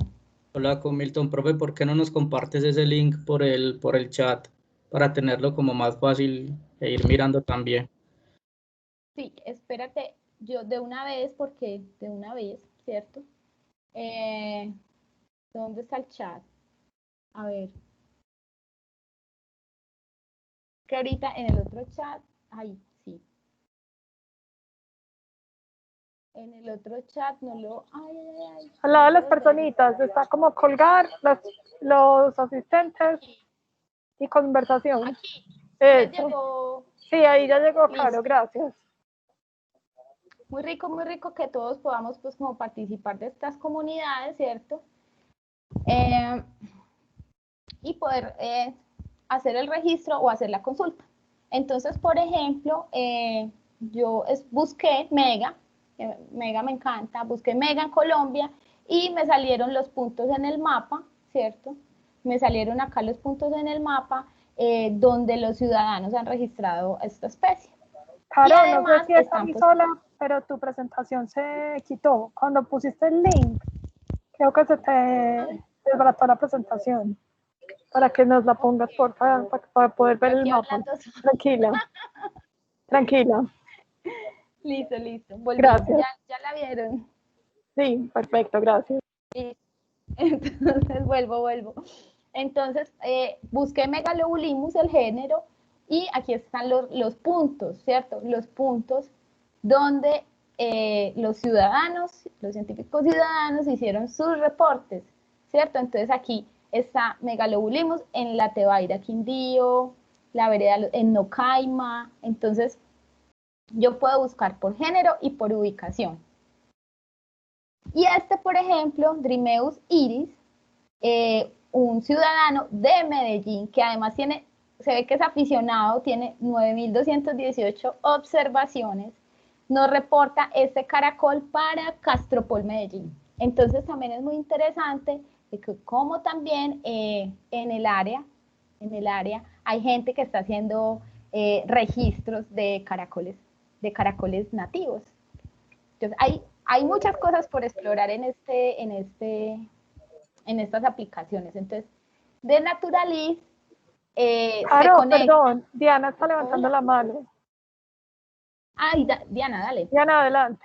[SPEAKER 4] hola con Milton, profe, ¿por qué no nos compartes ese link por el chat para tenerlo como más fácil e ir mirando también?
[SPEAKER 2] Sí, espérate, yo de una vez, ¿cierto? ¿Dónde está el chat? A ver. Que ahorita en el otro chat, ahí, sí. En el otro chat no lo... Ay.
[SPEAKER 1] Al lado de las personitas, está como colgar los asistentes y conversación.
[SPEAKER 2] Aquí, ya llegó.
[SPEAKER 1] Sí, ahí ya llegó,
[SPEAKER 2] Listo.
[SPEAKER 1] claro, gracias.
[SPEAKER 2] Muy rico que todos podamos pues como participar de estas comunidades, ¿cierto? Y poder hacer el registro o hacer la consulta. Entonces, por ejemplo, yo busqué Mega me encanta, busqué Mega en Colombia y me salieron los puntos en el mapa, ¿cierto? Me salieron acá los puntos en el mapa donde los ciudadanos han registrado esta especie.
[SPEAKER 1] Claro, no sé si es a mí sola, pero tu presentación se quitó. Cuando pusiste el link, creo que se te desbarató la presentación. Para que nos la pongas, por favor, para poder ver el mapa. Tranquila. Tranquila.
[SPEAKER 2] Listo. Volví.
[SPEAKER 1] Gracias.
[SPEAKER 2] ¿Ya la vieron?
[SPEAKER 1] Sí, perfecto, gracias.
[SPEAKER 2] Entonces, vuelvo. Entonces, busqué Megalobulimus, el género, y aquí están los puntos, ¿cierto? Los puntos donde los científicos ciudadanos hicieron sus reportes, ¿cierto? Entonces aquí está Megalobulimus en la Tebaida Quindío, la vereda en Nocaima. Entonces yo puedo buscar por género y por ubicación. Y por ejemplo, Drimeus iris, un ciudadano de Medellín que además se ve que es aficionado, tiene 9.218 observaciones, nos reporta este caracol para Castropol Medellín. Entonces también es muy interesante de que como también en el área hay gente que está haciendo registros de caracoles nativos. Entonces hay muchas cosas por explorar en estas aplicaciones. Entonces, de Naturalis
[SPEAKER 1] perdón, Diana está levantando la mano.
[SPEAKER 2] Ay, Diana, dale.
[SPEAKER 1] Diana, adelante.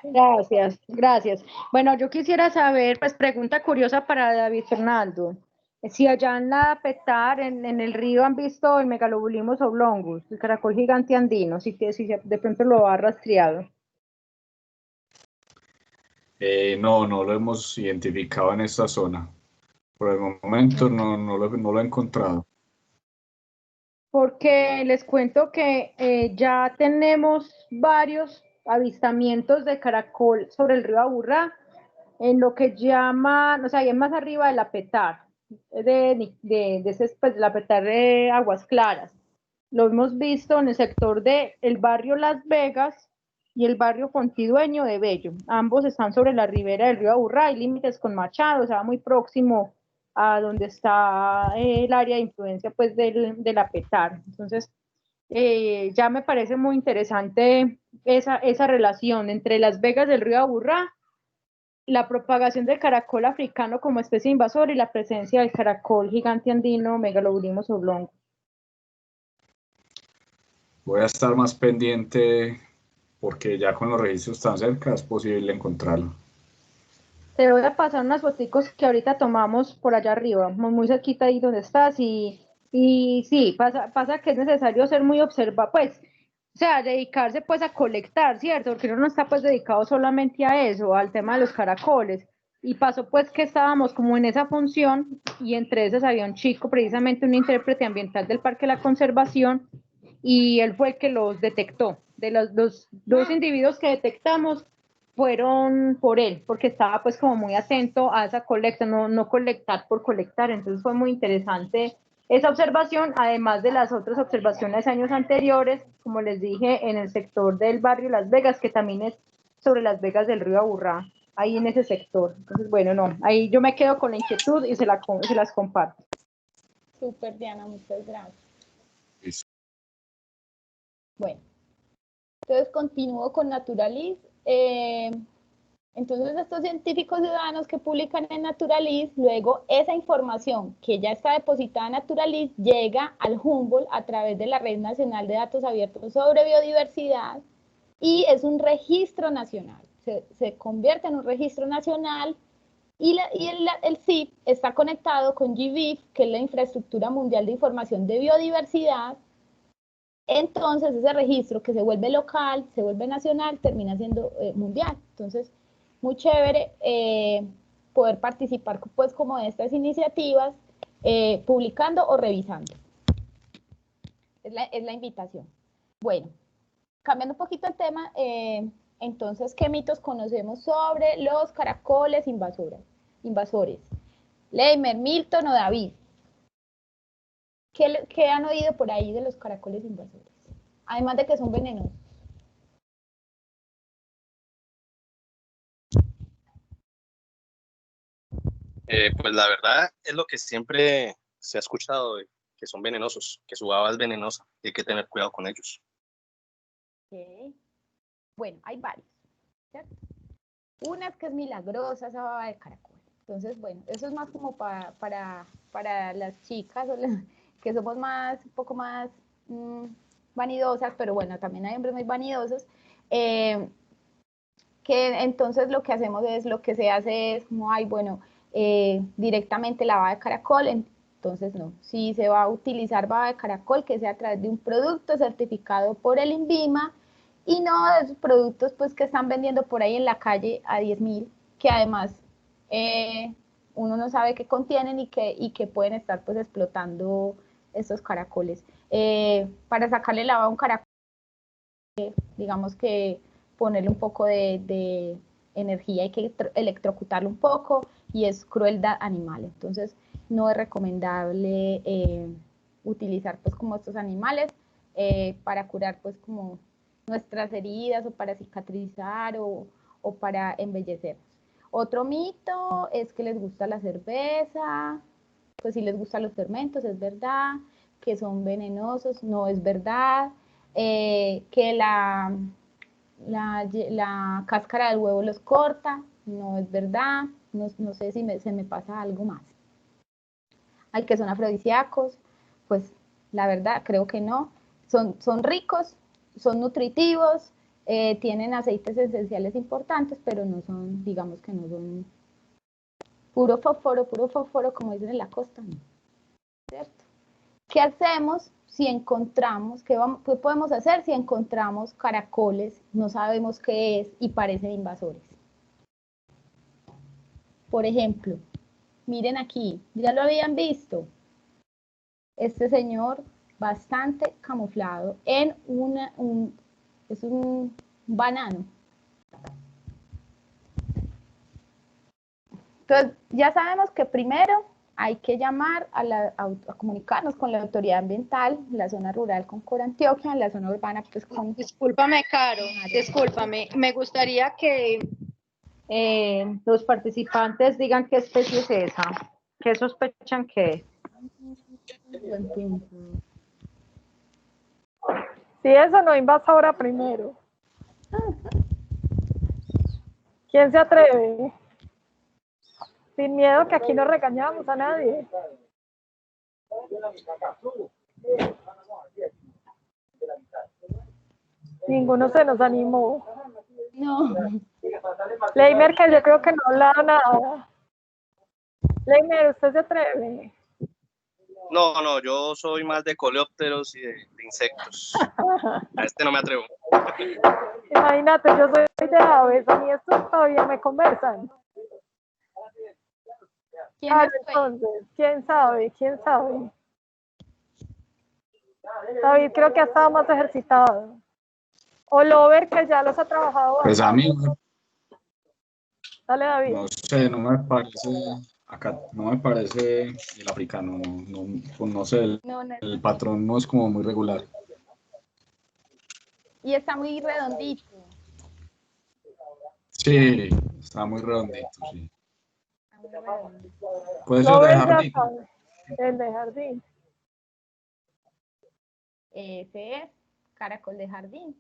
[SPEAKER 5] Gracias. Bueno, yo quisiera saber, pues pregunta curiosa para David Fernando. Si allá en la Petar, en el río, han visto el Megalobulimus oblongus, el caracol gigante andino, si de pronto lo ha rastreado.
[SPEAKER 3] No lo hemos identificado en esta zona. Por el momento no lo he encontrado.
[SPEAKER 5] Porque les cuento que ya tenemos varios avistamientos de caracol sobre el río Aburrá, en lo que llaman, o sea, es más arriba de la Petar, de la Petar de Aguas Claras. Lo hemos visto en el sector del barrio Las Vegas y el barrio Fontidueño de Bello. Ambos están sobre la ribera del río Aburrá y límites con Machado, o sea, muy próximo a donde está el área de influencia pues de la Petar. Entonces, ya me parece muy interesante esa relación entre Las Vegas del río Aburrá, la propagación del caracol africano como especie invasora y la presencia del caracol gigante andino Megalobulimus oblongus.
[SPEAKER 3] Voy a estar más pendiente porque ya con los registros tan cerca es posible encontrarlo.
[SPEAKER 5] Te voy a pasar unas fotos que ahorita tomamos por allá arriba, muy cerquita ahí donde estás y sí, pasa que es necesario ser muy observador, pues, o sea, dedicarse pues a colectar, ¿cierto? Porque uno no está pues dedicado solamente a eso, al tema de los caracoles. Y pasó pues que estábamos como en esa función y entre esas había un chico, precisamente un intérprete ambiental del Parque de la Conservación, y él fue el que los detectó. de los dos individuos que detectamos fueron por él, porque estaba pues como muy atento a esa colecta, no colectar por colectar. Entonces fue muy interesante esa observación, además de las otras observaciones años anteriores, como les dije, en el sector del barrio Las Vegas, que también es sobre Las Vegas del río Aburrá, ahí en ese sector. Entonces, bueno, no, ahí yo me quedo con la inquietud y se las comparto.
[SPEAKER 2] Súper, Diana, muchas gracias.
[SPEAKER 3] Listo.
[SPEAKER 2] Bueno, entonces continúo con Naturalis. Entonces estos científicos ciudadanos que publican en Naturalis, luego esa información que ya está depositada en Naturalis llega al Humboldt a través de la Red Nacional de Datos Abiertos sobre Biodiversidad y es un registro nacional. Se convierte en un registro nacional y el CIP está conectado con GBIF, que es la Infraestructura Mundial de Información de Biodiversidad. Entonces ese registro que se vuelve local, se vuelve nacional, termina siendo mundial. Entonces, muy chévere poder participar pues como de estas iniciativas, publicando o revisando. Es la invitación. Bueno, cambiando un poquito el tema, entonces, ¿qué mitos conocemos sobre los caracoles invasores? Leimer, Milton o David. ¿Qué han oído por ahí de los caracoles invasores? Además de que son venenosos.
[SPEAKER 6] Pues la verdad es lo que siempre se ha escuchado, que son venenosos, que su baba es venenosa y hay que tener cuidado con ellos.
[SPEAKER 2] Okay. Bueno, hay varios, ¿cierto? Una es que es milagrosa esa baba de caracol. Entonces, bueno, eso es más como para las chicas que somos un poco más vanidosas, pero bueno, también hay hombres muy vanidosos. Que entonces lo que hacemos es, lo que se hace es como, ay, bueno, directamente la baba de caracol, entonces no. Si se va a utilizar baba de caracol, que sea a través de un producto certificado por el INVIMA y no de esos productos pues que están vendiendo por ahí en la calle a 10.000, que además uno no sabe qué contienen y que pueden estar pues explotando estos caracoles. Para sacarle la baba a un caracol, digamos que ponerle un poco de energía, hay que electrocutarlo un poco y es crueldad animal. Entonces no es recomendable utilizar pues como estos animales para curar pues como nuestras heridas o para cicatrizar o para embellecernos. Otro mito es que les gusta la cerveza, pues si les gustan los fermentos, es verdad, que son venenosos, no es verdad, que la cáscara del huevo los corta, no es verdad, no sé si se me pasa algo más. Hay que son afrodisíacos, pues la verdad creo que no, son ricos, son nutritivos, tienen aceites esenciales importantes, pero no son, digamos que no son puro fósforo, como dicen en la costa, no, ¿cierto? ¿Qué hacemos si encontramos, qué podemos hacer si encontramos caracoles, no sabemos qué es y parecen invasores? Por ejemplo, miren aquí, ya lo habían visto, este señor bastante camuflado en es un banano. Entonces, ya sabemos que primero hay que llamar a comunicarnos con la autoridad ambiental, la zona rural con Corantioquia, la zona urbana pues con...
[SPEAKER 5] Discúlpame, Caro, discúlpame. Me gustaría que los participantes digan qué especie es esa, qué sospechan que es.
[SPEAKER 2] Buen punto.
[SPEAKER 1] Si eso no invasora primero. ¿Quién se atreve? Sin miedo que aquí no regañamos a nadie. Ninguno se nos animó.
[SPEAKER 2] No.
[SPEAKER 1] Leimer, que yo creo que no ha hablado nada. Leimer, ¿usted se atreve?
[SPEAKER 6] No, yo soy más de coleópteros y de insectos. A este no me atrevo.
[SPEAKER 1] Imagínate, yo soy de aves, a mí estos todavía me conversan. Entonces, ¿quién sabe? David creo que ha estado más ejercitado. Lover, que ya los ha trabajado
[SPEAKER 3] Pues a mí,
[SPEAKER 1] bastante. Dale, David.
[SPEAKER 3] no sé, no me parece, acá no me parece el africano, pues no sé,
[SPEAKER 2] No, no es
[SPEAKER 3] el
[SPEAKER 2] así.
[SPEAKER 3] patrón no es como muy regular.
[SPEAKER 2] Y está muy redondito.
[SPEAKER 3] Sí, está muy redondito, sí.
[SPEAKER 2] Está muy redondito.
[SPEAKER 3] Puede ser de
[SPEAKER 1] Lover ya
[SPEAKER 3] jardín.
[SPEAKER 1] sabe, el de jardín.
[SPEAKER 2] Ese es caracol de jardín.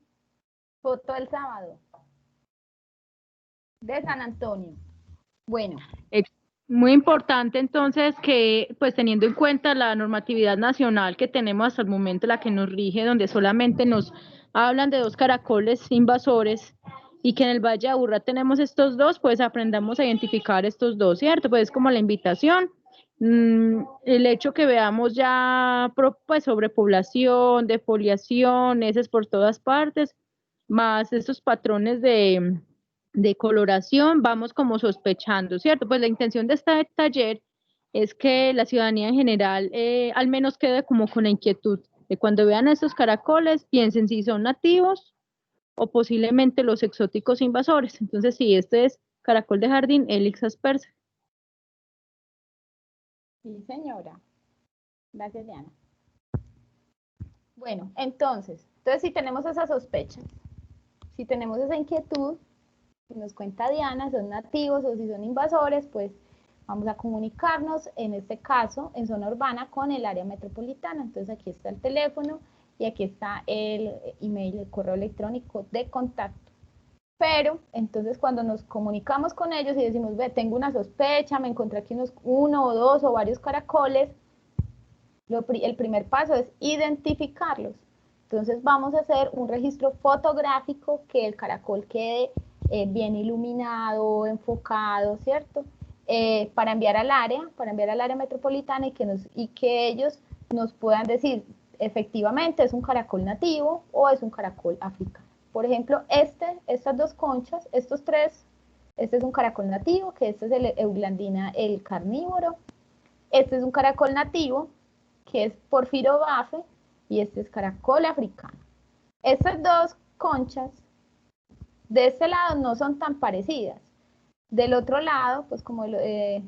[SPEAKER 2] Foto del sábado. De San Antonio. Bueno,
[SPEAKER 5] Muy importante entonces que, pues teniendo en cuenta la normatividad nacional que tenemos hasta el momento, la que nos rige, donde solamente nos hablan de 2 caracoles invasores y que en el Valle de Aburrá tenemos estos 2, pues aprendamos a identificar estos 2, ¿cierto? Pues es como la invitación. El hecho que veamos ya pues sobrepoblación, defoliación, heces por todas partes, más estos patrones de coloración, vamos como sospechando, ¿cierto? Pues la intención de este taller es que la ciudadanía en general al menos quede como con la inquietud de cuando vean estos caracoles, piensen si son nativos o posiblemente los exóticos invasores. Entonces, sí, este es caracol de jardín, Helix aspersa.
[SPEAKER 2] sí, señora. Gracias, Diana. Bueno, entonces si tenemos esa sospecha, si tenemos esa inquietud, si nos cuenta Diana, son nativos o si son invasores, pues vamos a comunicarnos, en este caso, en zona urbana, con el área metropolitana. Entonces aquí está el teléfono y aquí está el email, el correo electrónico de contacto. Pero, entonces, cuando nos comunicamos con ellos y decimos, ve, tengo una sospecha, me encontré aquí uno o dos o varios caracoles, el primer paso es identificarlos. Entonces vamos a hacer un registro fotográfico, que el caracol quede bien iluminado, enfocado, ¿cierto? Para enviar al área metropolitana y que ellos nos puedan decir, efectivamente, es un caracol nativo o es un caracol africano. Por ejemplo, estas 2 conchas, estos 3, este es un caracol nativo, que este es el Euglandina, el carnívoro. Este es un caracol nativo, que es Porfiro bafe, y este es caracol africano. Estas 2 conchas de este lado no son tan parecidas. Del otro lado, pues como el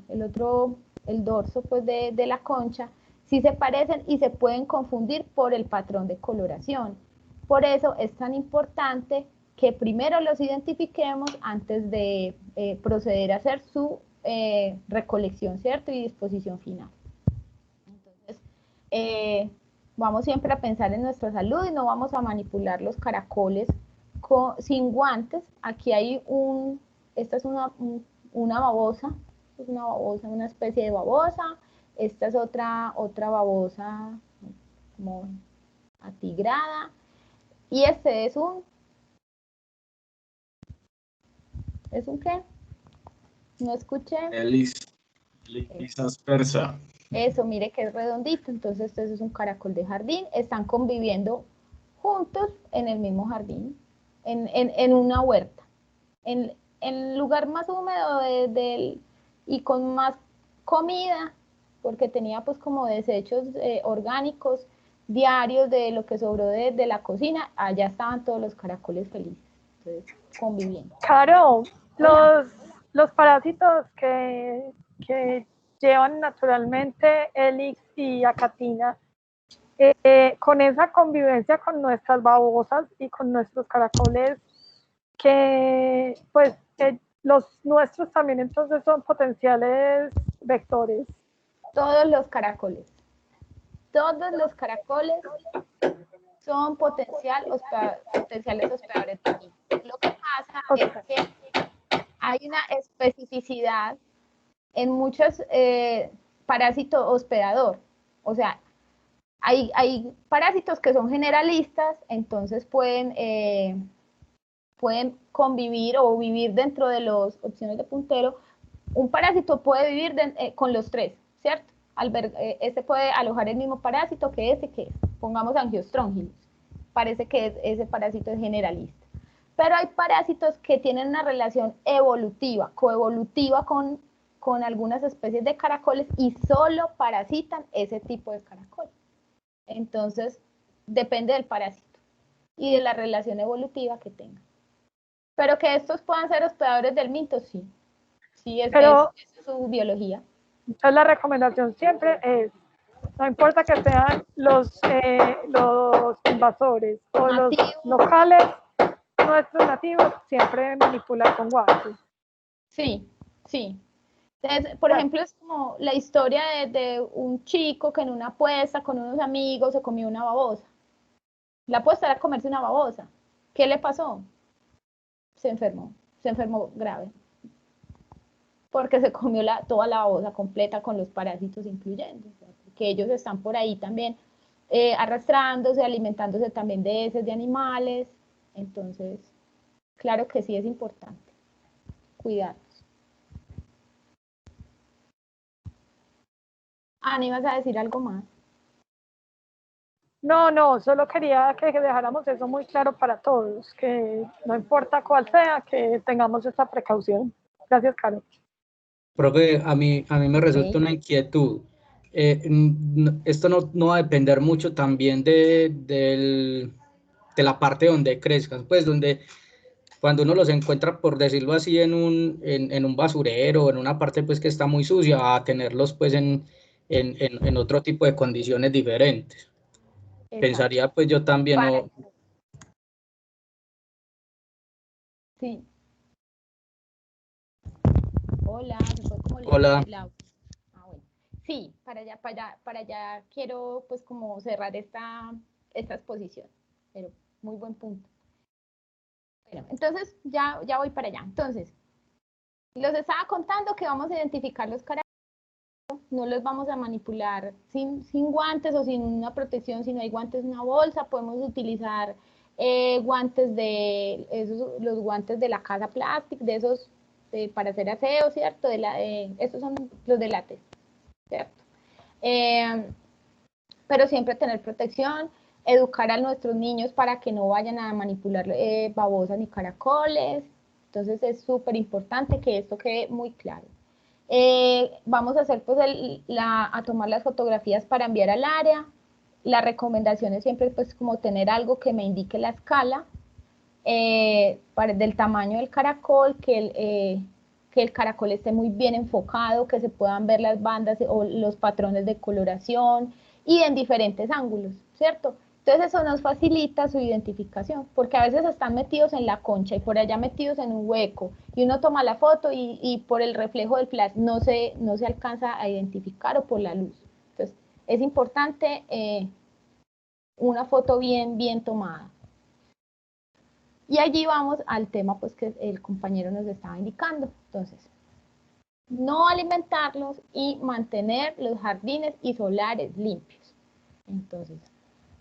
[SPEAKER 2] dorso pues de la concha, sí se parecen y se pueden confundir por el patrón de coloración. Por eso es tan importante que primero los identifiquemos antes de proceder a hacer su recolección, ¿cierto? Y disposición final. Entonces, vamos siempre a pensar en nuestra salud y no vamos a manipular los caracoles sin guantes. Aquí hay esta es una babosa, una especie de babosa. Esta es otra babosa como atigrada. Y este ¿es un qué? No escuché.
[SPEAKER 3] Helix aspersa.
[SPEAKER 2] Eso, mire que es redondito, entonces este es un caracol de jardín, están conviviendo juntos en el mismo jardín, en una huerta. En el lugar más húmedo y con más comida, porque tenía pues como desechos orgánicos diarios de lo que sobró de la cocina, allá estaban todos los caracoles felices, entonces conviviendo.
[SPEAKER 1] Caro, los parásitos que llevan naturalmente Helix y Acatina, con esa convivencia con nuestras babosas y con nuestros caracoles, que pues los nuestros también entonces son potenciales vectores.
[SPEAKER 2] Todos los caracoles son potenciales hospedadores de aquí. Lo que pasa es que hay una especificidad en muchos parásitos hospedador. O sea, hay parásitos que son generalistas, entonces pueden convivir o vivir dentro de las opciones de puntero. Un parásito puede vivir con los 3, ¿cierto? Este puede alojar el mismo parásito que pongamos Angiostrongylus. Parece que ese parásito es generalista. Pero hay parásitos que tienen una relación evolutiva, coevolutiva con algunas especies de caracoles y solo parasitan ese tipo de caracoles. Entonces, depende del parásito. y de la relación evolutiva que tengan. Pero que estos puedan ser hospedadores del minto, sí. Sí, es su biología.
[SPEAKER 1] Entonces la recomendación siempre es, no importa que sean los invasores o los locales, nuestros nativos, siempre manipular con guantes.
[SPEAKER 2] Sí, sí. Entonces, por ejemplo, es como la historia de un chico que en una apuesta con unos amigos se comió una babosa. La apuesta era comerse una babosa. ¿Qué le pasó? Se enfermó grave. Porque se comió toda la babosa completa con los parásitos incluyendo. O sea, que ellos están por ahí también arrastrándose, alimentándose también de heces de animales. Entonces, claro que sí es importante cuidar. Ana, ¿ibas a decir algo más?
[SPEAKER 1] No, solo quería que dejáramos eso muy claro para todos, que no importa cuál sea, que tengamos esta precaución. Gracias, Caro.
[SPEAKER 4] Profe, a mí me resulta una inquietud. Esto no va a depender mucho también de la parte donde crezcan, pues donde cuando uno los encuentra, por decirlo así, en un basurero, en una parte pues que está muy sucia, a tenerlos pues en otro tipo de condiciones diferentes. Exacto. Pensaría pues yo también.
[SPEAKER 2] Sí. Hola, fue como
[SPEAKER 4] Hola.
[SPEAKER 2] Bueno. Sí, para allá quiero pues como cerrar esta exposición, pero muy buen punto. Bueno, entonces ya voy para allá. Entonces, los estaba contando que vamos a identificar los caracoles, no los vamos a manipular sin guantes o sin una protección. Si no hay guantes, una bolsa, podemos utilizar guantes los guantes de la casa plástica, de esos para hacer aseo, ¿cierto? Estos son los de látex, ¿cierto? Pero siempre tener protección, educar a nuestros niños para que no vayan a manipular babosas ni caracoles. Entonces es súper importante que esto quede muy claro. Vamos a hacer pues a tomar las fotografías para enviar al área. La recomendación es siempre pues como tener algo que me indique la escala del tamaño del caracol, que el caracol esté muy bien enfocado, que se puedan ver las bandas o los patrones de coloración y en diferentes ángulos, ¿cierto? Entonces eso nos facilita su identificación, porque a veces están metidos en la concha y por allá metidos en un hueco, y uno toma la foto y por el reflejo del flash no se alcanza a identificar o por la luz. Entonces es importante una foto bien tomada. Y allí vamos al tema pues que el compañero nos estaba indicando. Entonces, no alimentarlos y mantener los jardines y solares limpios. Entonces,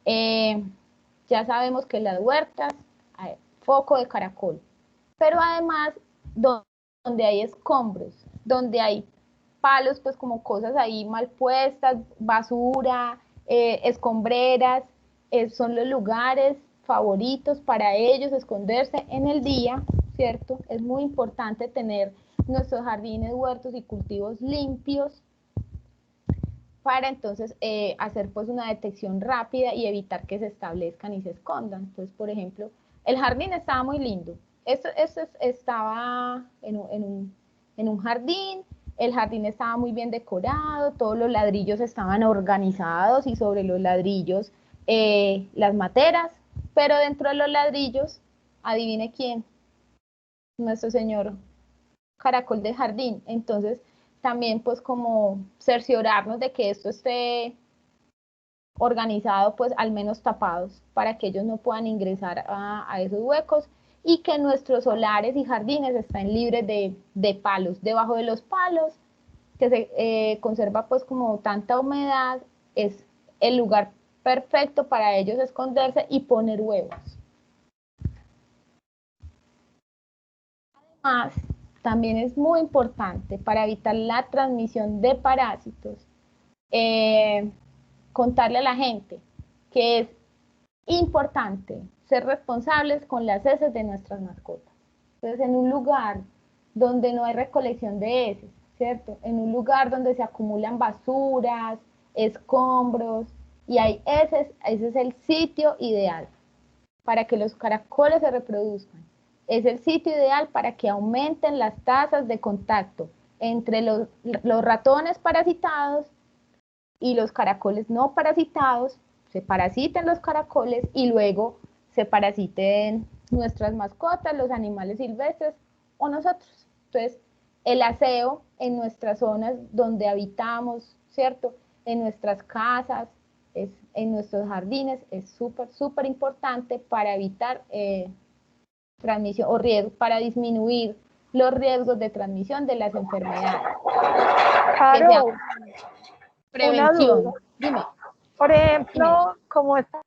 [SPEAKER 2] ya sabemos que en las huertas hay foco de caracol, pero además donde hay escombros, donde hay palos, pues como cosas ahí mal puestas, basura, escombreras, son los lugares favoritos para ellos esconderse en el día, ¿cierto? Es muy importante tener nuestros jardines, huertos y cultivos limpios para entonces hacer pues una detección rápida y evitar que se establezcan y se escondan. Entonces, por ejemplo, el jardín estaba muy lindo. Esto estaba en un jardín, el jardín estaba muy bien decorado, todos los ladrillos estaban organizados y sobre los ladrillos las materas, pero dentro de los ladrillos, adivine quién, nuestro señor caracol de jardín. Entonces, también pues como cerciorarnos de que esto esté organizado, pues al menos tapados, para que ellos no puedan ingresar a esos huecos y que nuestros solares y jardines estén libres de palos. Debajo de los palos, que se conserva pues como tanta humedad, es el lugar perfecto para ellos esconderse y poner huevos. Además, también es muy importante para evitar la transmisión de parásitos, contarle a la gente que es importante ser responsables con las heces de nuestras mascotas. Entonces, en un lugar donde no hay recolección de heces, ¿cierto? En un lugar donde se acumulan basuras, escombros y hay heces, ese es el sitio ideal para que los caracoles se reproduzcan. Es el sitio ideal para que aumenten las tasas de contacto entre los ratones parasitados y los caracoles no parasitados, se parasiten los caracoles y luego se parasiten nuestras mascotas, los animales silvestres o nosotros. Entonces, el aseo en nuestras zonas donde habitamos, ¿cierto? En nuestras casas, en nuestros jardines, es súper importante para evitar transmisión o riesgo, para disminuir los riesgos de transmisión de las enfermedades.
[SPEAKER 1] Claro,
[SPEAKER 2] prevención. Dime.
[SPEAKER 1] Por ejemplo, como está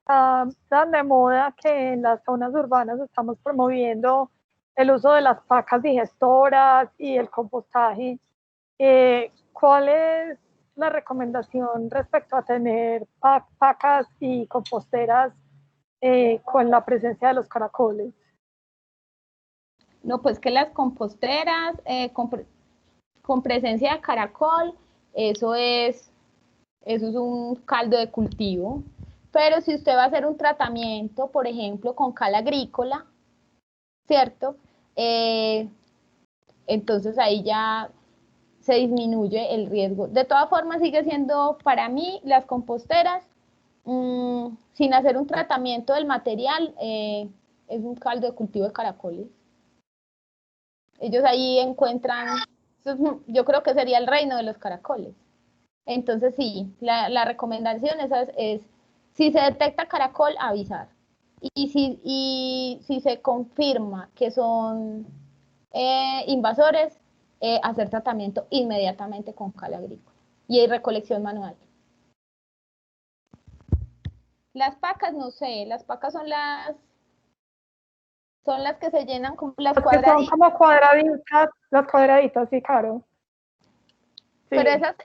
[SPEAKER 1] tan de moda que en las zonas urbanas estamos promoviendo el uso de las pacas digestoras y el compostaje, ¿cuál es la recomendación respecto a tener pacas y composteras con la presencia de los caracoles?
[SPEAKER 2] No, pues que las composteras con presencia de caracol, eso es un caldo de cultivo. Pero si usted va a hacer un tratamiento, por ejemplo, con cal agrícola, ¿cierto? Entonces ahí ya se disminuye el riesgo. De todas formas, sigue siendo para mí las composteras, sin hacer un tratamiento del material, es un caldo de cultivo de caracoles. Ellos ahí encuentran, yo creo que sería el reino de los caracoles. Entonces sí, la recomendación es si se detecta caracol, avisar. Y si se confirma que son invasores, hacer tratamiento inmediatamente con cal agrícola. Y hay recolección manual. Las pacas, no sé, las pacas son las que se llenan con las
[SPEAKER 1] cuadraditas. Son como cuadraditas, las cuadraditas, sí, claro. Sí.
[SPEAKER 2] Pero esas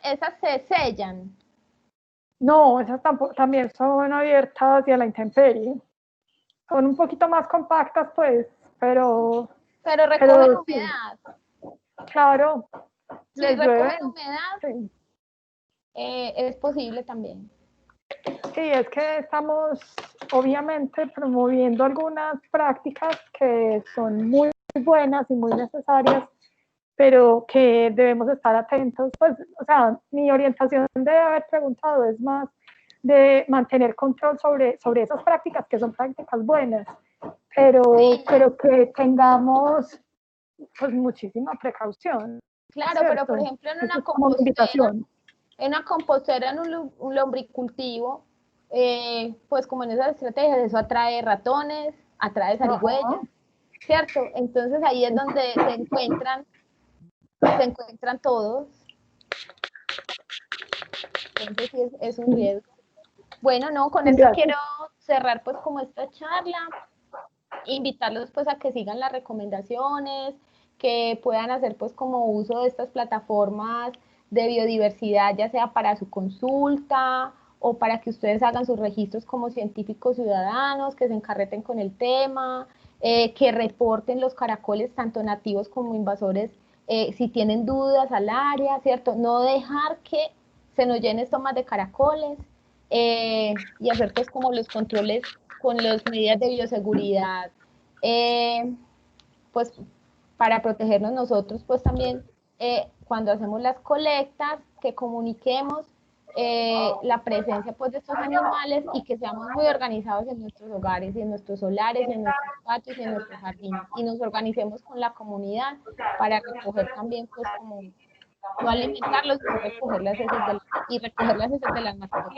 [SPEAKER 2] se sellan.
[SPEAKER 1] No, esas también son abiertas y a la intemperie. Son un poquito más compactas, pues, pero
[SPEAKER 2] recogen humedad.
[SPEAKER 1] Claro.
[SPEAKER 2] Si recogen humedad, sí. Es posible también.
[SPEAKER 1] Sí, es que estamos obviamente promoviendo algunas prácticas que son muy buenas y muy necesarias, pero que debemos estar atentos. Pues, o sea, mi orientación de haber preguntado es más de mantener control sobre esas prácticas, que son prácticas buenas, pero que tengamos pues muchísima precaución.
[SPEAKER 2] Claro,
[SPEAKER 1] ¿cierto?
[SPEAKER 2] Pero por ejemplo en una compostera, en un lombricultivo, pues como en esas estrategias, eso atrae ratones, atrae zarigüeyas, ¿cierto? Entonces ahí es donde se encuentran todos. Entonces sí es un riesgo. Bueno, no, con esto quiero cerrar pues como esta charla, invitarlos pues a que sigan las recomendaciones, que puedan hacer pues como uso de estas plataformas de biodiversidad, ya sea para su consulta o para que ustedes hagan sus registros como científicos ciudadanos, que se encarreten con el tema, que reporten los caracoles tanto nativos como invasores, si tienen dudas al área, ¿cierto? No dejar que se nos llene estomas de caracoles, y hacer pues como los controles con las medidas de bioseguridad, pues para protegernos nosotros, pues también cuando hacemos las colectas, que comuniquemos la presencia pues de estos animales y que seamos muy organizados en nuestros hogares y en nuestros solares y en nuestros patios y en nuestros jardines y nos organicemos con la comunidad para recoger también pues como no alimentarlos, sino recoger las heces de las mascotas.